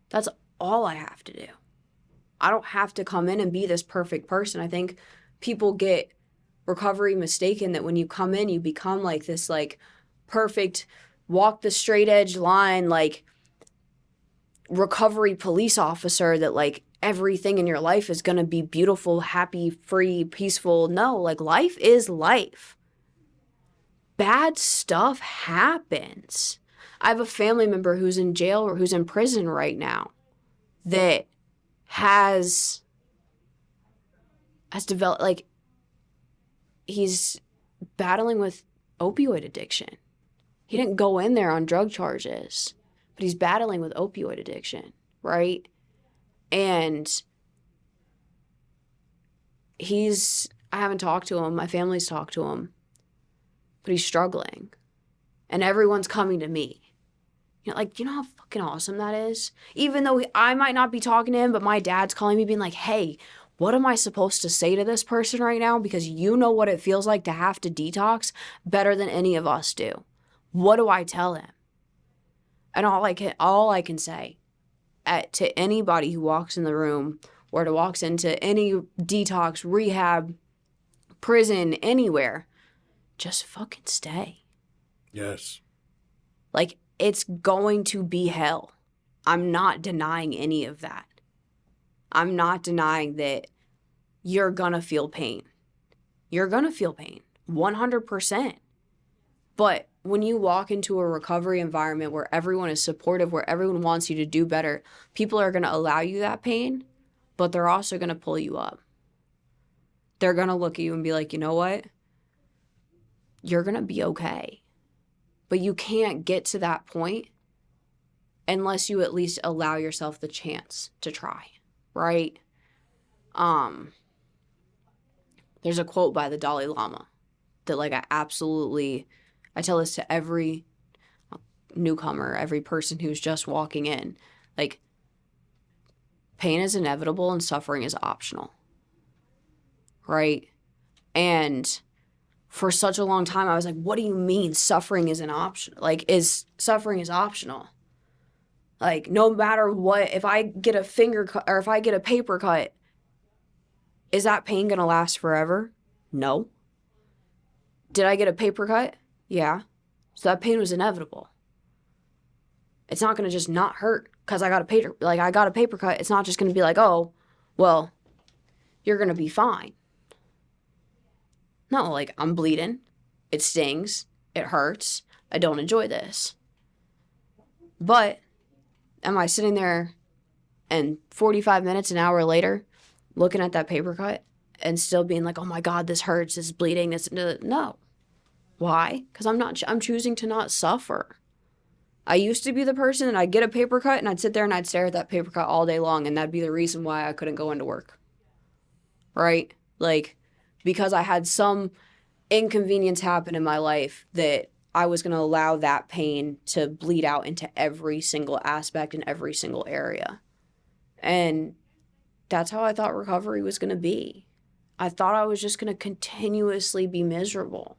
That's all I have to do. I don't have to come in and be this perfect person. I think people get recovery mistaken, that when you come in, you become like this, like, perfect, walk the straight edge line, like, recovery police officer, that, like, everything in your life is going to be beautiful, happy, free, peaceful. No, like, life is life. Bad stuff happens. I have a family member who's in jail or who's in prison right now that has developed, like, he's battling with opioid addiction. He didn't go in there on drug charges, but he's battling with opioid addiction, right? And I haven't talked to him. My family's talked to him, but he's struggling. And everyone's coming to me. You know, like, you know how fucking awesome that is? Even though I might not be talking to him, but my dad's calling me being like, hey, what am I supposed to say to this person right now? Because you know what it feels like to have to detox better than any of us do. What do I tell him? And all I can say to anybody who walks in the room or to walks into any detox, rehab, prison, anywhere, just fucking stay. Yes. Like, it's going to be hell. I'm not denying any of that. I'm not denying that you're going to feel pain. You're going to feel pain, 100%. But when you walk into a recovery environment where everyone is supportive, where everyone wants you to do better, people are going to allow you that pain, but they're also going to pull you up. They're going to look at you and be like, you know what? You're going to be okay. But you can't get to that point unless you at least allow yourself the chance to try, right? There's a quote by the Dalai Lama that, like, I tell this to every newcomer, every person who's just walking in. Like, pain is inevitable and suffering is optional, right? And for such a long time, I was like, what do you mean suffering is an option? Like, suffering is optional? Like, no matter what, if I get a finger cut or if I get a paper cut, is that pain going to last forever? No. Did I get a paper cut? Yeah. So that pain was inevitable. It's not going to just not hurt because I got a paper cut. It's not just going to be like, oh, well, you're going to be fine. No, like, I'm bleeding. It stings. It hurts. I don't enjoy this. But am I sitting there and 45 minutes, an hour later, looking at that paper cut and still being like, oh my God, this hurts, this is bleeding, this, no. Why? Because I'm choosing to not suffer. I used to be the person that I'd get a paper cut and I'd sit there and I'd stare at that paper cut all day long, and that'd be the reason why I couldn't go into work. Right? Like, because I had some inconvenience happen in my life that I was going to allow that pain to bleed out into every single aspect in every single area. And that's how I thought recovery was going to be. I thought I was just going to continuously be miserable.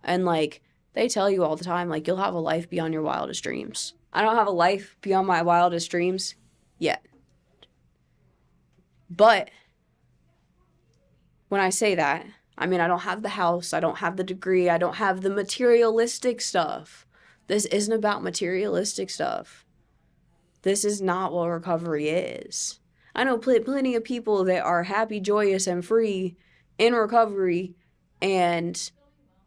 And, like, they tell you all the time, like, you'll have a life beyond your wildest dreams. I don't have a life beyond my wildest dreams yet. But when I say that, I mean, I don't have the house, I don't have the degree, I don't have the materialistic stuff. This isn't about materialistic stuff. This is not what recovery is. I know plenty of people that are happy, joyous, and free in recovery, and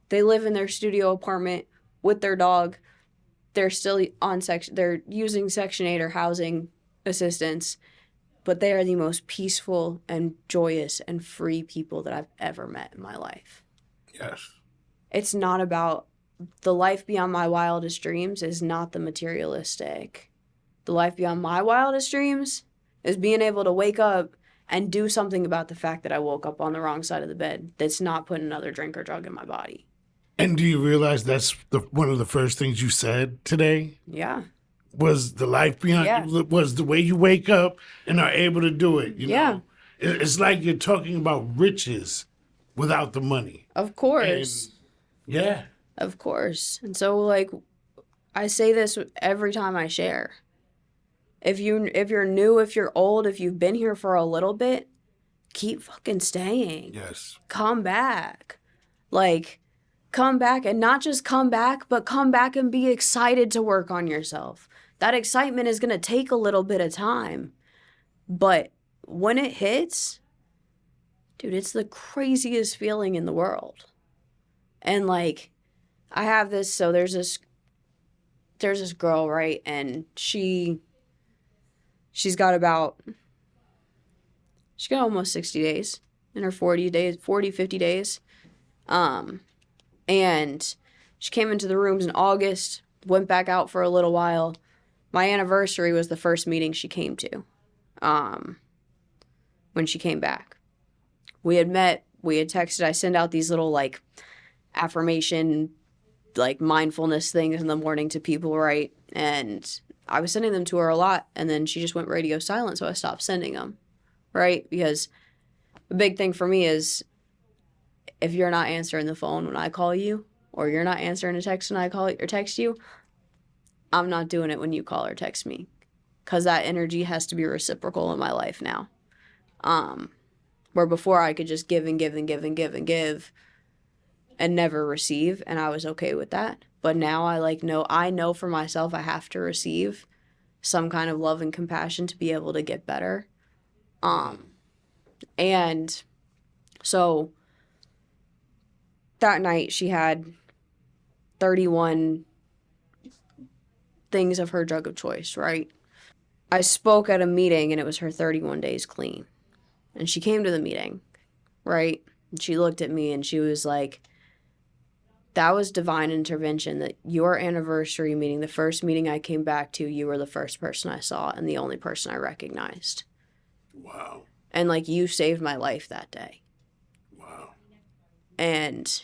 they live in their studio apartment with their dog. They're still they're using Section 8 or housing assistance, but they are the most peaceful and joyous and free people that I've ever met in my life. Yes. It's not about the life beyond my wildest dreams is not the materialistic. The life beyond my wildest dreams is being able to wake up and do something about the fact that I woke up on the wrong side of the bed that's not putting another drink or drug in my body. And do you realize that's one of the first things you said today? Yeah. Was the life beyond, was the way you wake up and are able to do it. You know? It's like you're talking about riches without the money. Of course. And, yeah. Of course. And so, like, I say this every time I share. If you're new, if you're old, if you've been here for a little bit, keep fucking staying. Yes. Come back. Like, come back, and not just come back, but come back and be excited to work on yourself. That excitement is going to take a little bit of time. But when it hits, dude, it's the craziest feeling in the world. And, like, I have this, so there's this girl, right? And she's got almost 60 days in her 50 days. And she came into the rooms in August, went back out for a little while. My anniversary was the first meeting she came to, when she came back. We had met, we had texted, I send out these little, like, affirmation, like, mindfulness things in the morning to people, right? And I was sending them to her a lot, and then she just went radio silent, so I stopped sending them, right? Because the big thing for me is if you're not answering the phone when I call you, or you're not answering a text when I call or text you, I'm not doing it when you call or text me, because that energy has to be reciprocal in my life now. Where before I could just give and give and give and give and give and never receive, and I was okay with that. But now I know for myself I have to receive some kind of love and compassion to be able to get better. And so that night she had 31 things of her drug of choice, right? I spoke at a meeting and it was her 31 days clean. And she came to the meeting, right? And she looked at me and she was like, that was divine intervention, that your anniversary meeting, the first meeting I came back to, you were the first person I saw and the only person I recognized. Wow. And, like, you saved my life that day. Wow. And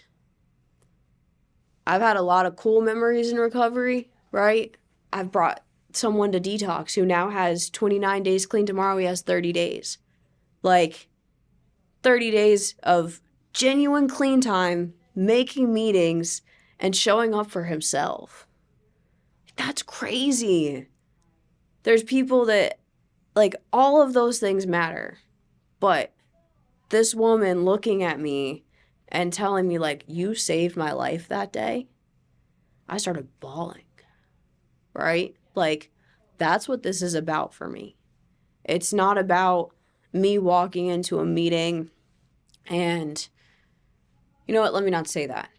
I've had a lot of cool memories in recovery, right? I've brought someone to detox who now has 29 days clean. Tomorrow he has 30 days. Like, 30 days of genuine clean time, making meetings, and showing up for himself. That's crazy. There's people that, like, all of those things matter. But this woman looking at me and telling me, like, you saved my life that day, I started bawling, right? Like, that's what this is about for me. It's not about me walking into a meeting and, you know what, let me not say that.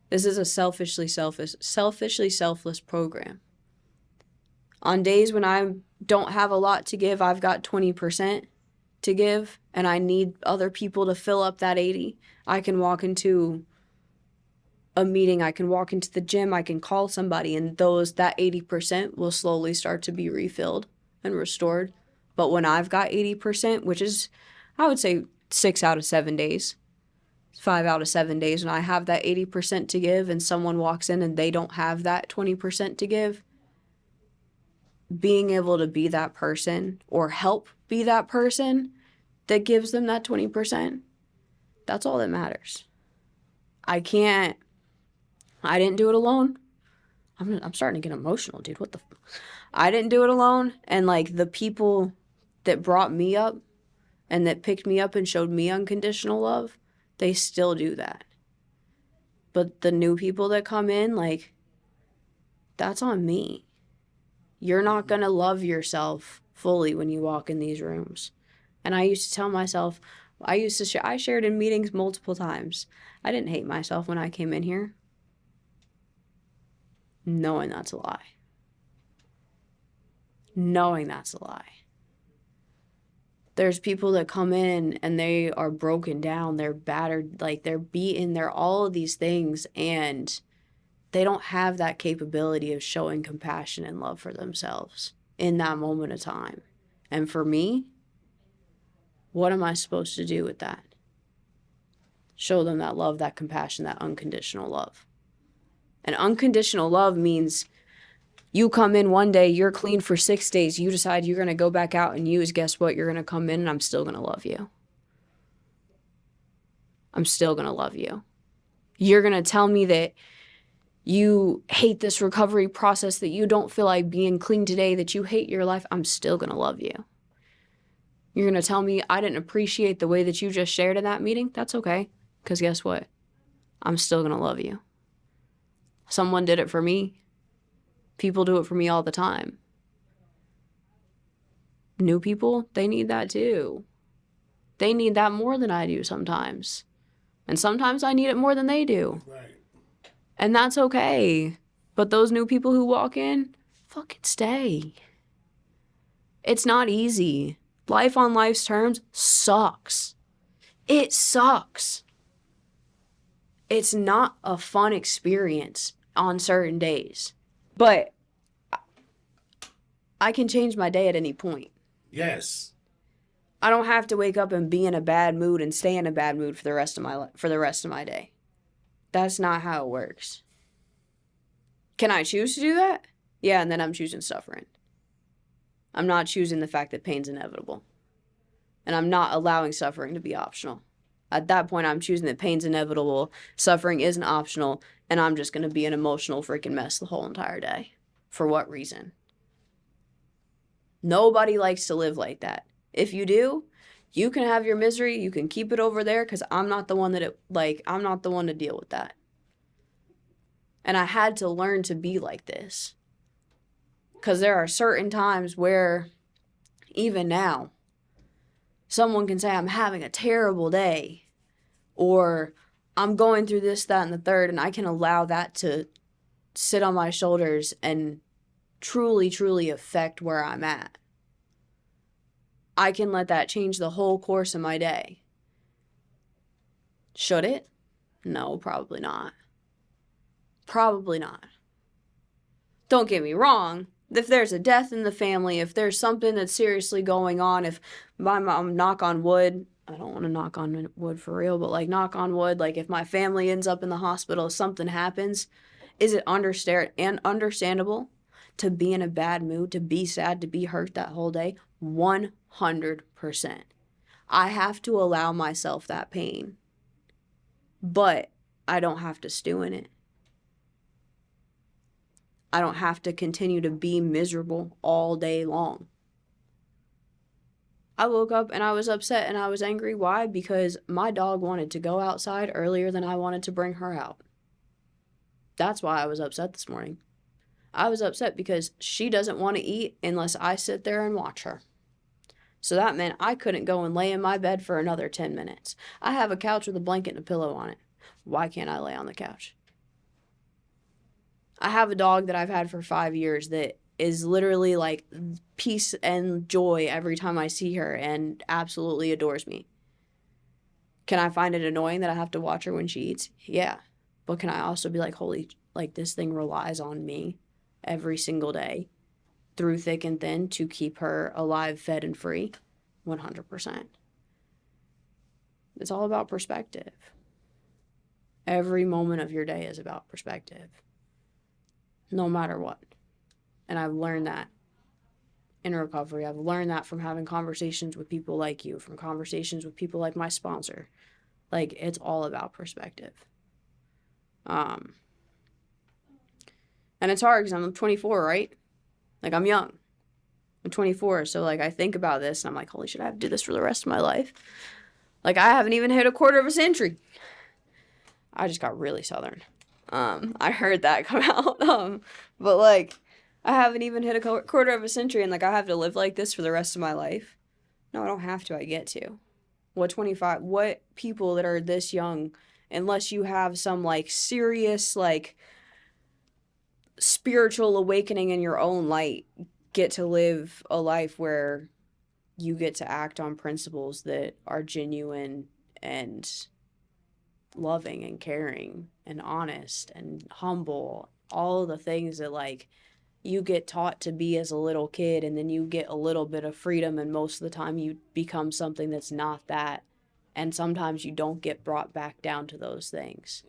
This is a selfishly selfless program. On days when I don't have a lot to give, I've got 20% to give, and I need other people to fill up that 80. I can walk into a meeting, I can walk into the gym, I can call somebody, and that 80% will slowly start to be refilled and restored. But when I've got 80%, which is, I would say 6 out of 7 days, 5 out of 7 days, when I have that 80% to give and someone walks in and they don't have that 20% to give, being able to be that person or help be that person that gives them that 20%, that's all that matters. I didn't do it alone. I'm starting to get emotional, dude. I didn't do it alone. And, like, the people that brought me up and that picked me up and showed me unconditional love, they still do that. But the new people that come in, like, that's on me. You're not going to love yourself fully when you walk in these rooms. And I used to tell myself, I shared in meetings multiple times. I didn't hate myself when I came in here, knowing that's a lie. Knowing that's a lie. There's people that come in and they are broken down, they're battered, like they're beaten, they're all of these things, and they don't have that capability of showing compassion and love for themselves in that moment of time. And for me, what am I supposed to do with that? Show them that love, that compassion, that unconditional love. And unconditional love means you come in one day, you're clean for 6 days, you decide you're going to go back out and use, guess what? You're going to come in and I'm still going to love you. I'm still going to love you. You're going to tell me that you hate this recovery process, that you don't feel like being clean today, that you hate your life. I'm still going to love you. You're going to tell me I didn't appreciate the way that you just shared in that meeting. That's okay. Because guess what? I'm still going to love you. Someone did it for me. People do it for me all the time. New people, they need that too. They need that more than I do sometimes. And sometimes I need it more than they do. Right. And that's okay. But those new people who walk in, fucking stay. It's not easy. Life on life's terms sucks. It sucks. It's not a fun experience on certain days. But I can change my day at any point. Yes. I don't have to wake up and be in a bad mood and stay in a bad mood for the rest of my day. That's not how it works. Can I choose to do that? Yeah, and then I'm choosing suffering. I'm not choosing the fact that pain's inevitable. And I'm not allowing suffering to be optional. At that point, I'm choosing that pain's inevitable, suffering isn't optional, and I'm just going to be an emotional freaking mess the whole entire day. For what reason? Nobody likes to live like that. If you do, you can have your misery, you can keep it over there, because I'm not the one I'm not the one to deal with that. And I had to learn to be like this. Because there are certain times where, even now, someone can say, I'm having a terrible day, or I'm going through this, that, and the third, and I can allow that to sit on my shoulders and truly, truly affect where I'm at. I can let that change the whole course of my day. Should it? No, probably not. Probably not. Don't get me wrong. If there's a death in the family, if there's something that's seriously going on, if my mom, knock on wood, I don't want to knock on wood for real, but like knock on wood, like if my family ends up in the hospital, if something happens, is it understandable to be in a bad mood, to be sad, to be hurt that whole day? 100%. I have to allow myself that pain, but I don't have to stew in it. I don't have to continue to be miserable all day long. I woke up and I was upset and I was angry. Why? Because my dog wanted to go outside earlier than I wanted to bring her out. That's why I was upset this morning. I was upset because she doesn't want to eat unless I sit there and watch her. So that meant I couldn't go and lay in my bed for another 10 minutes. I have a couch with a blanket and a pillow on it. Why can't I lay on the couch? I have a dog that I've had for 5 years that is literally like peace and joy every time I see her and absolutely adores me. Can I find it annoying that I have to watch her when she eats? Yeah. But can I also be like, holy, like this thing relies on me every single day through thick and thin to keep her alive, fed, and free? 100%. It's all about perspective. Every moment of your day is about perspective. No matter what. And I've learned that in recovery. I've learned that from having conversations with people like you, from conversations with people like my sponsor. Like, it's all about perspective. And it's hard because I'm 24, right? Like, I'm young. I'm 24, so like I think about this and I'm like, holy shit, I have to do this for the rest of my life. Like I haven't even hit a quarter of a century. I just got really southern. I heard that come out. But like I haven't even hit a quarter of a century and like I have to live like this for the rest of my life. No, I don't have to. I get to. What people that are this young, unless you have some like serious like spiritual awakening in your own light, get to live a life where you get to act on principles that are genuine and loving and caring and honest and humble, all the things that like you get taught to be as a little kid, and then you get a little bit of freedom and most of the time you become something that's not that, and sometimes you don't get brought back down to those things.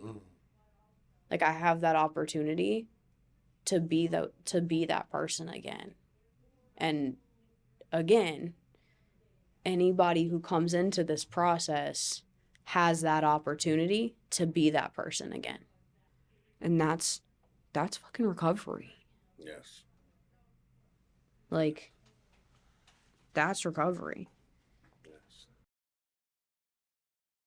Like I have that opportunity to be that person again. And again, anybody who comes into this process has that opportunity to be that person again. And that's fucking recovery. Yes. Like, that's recovery.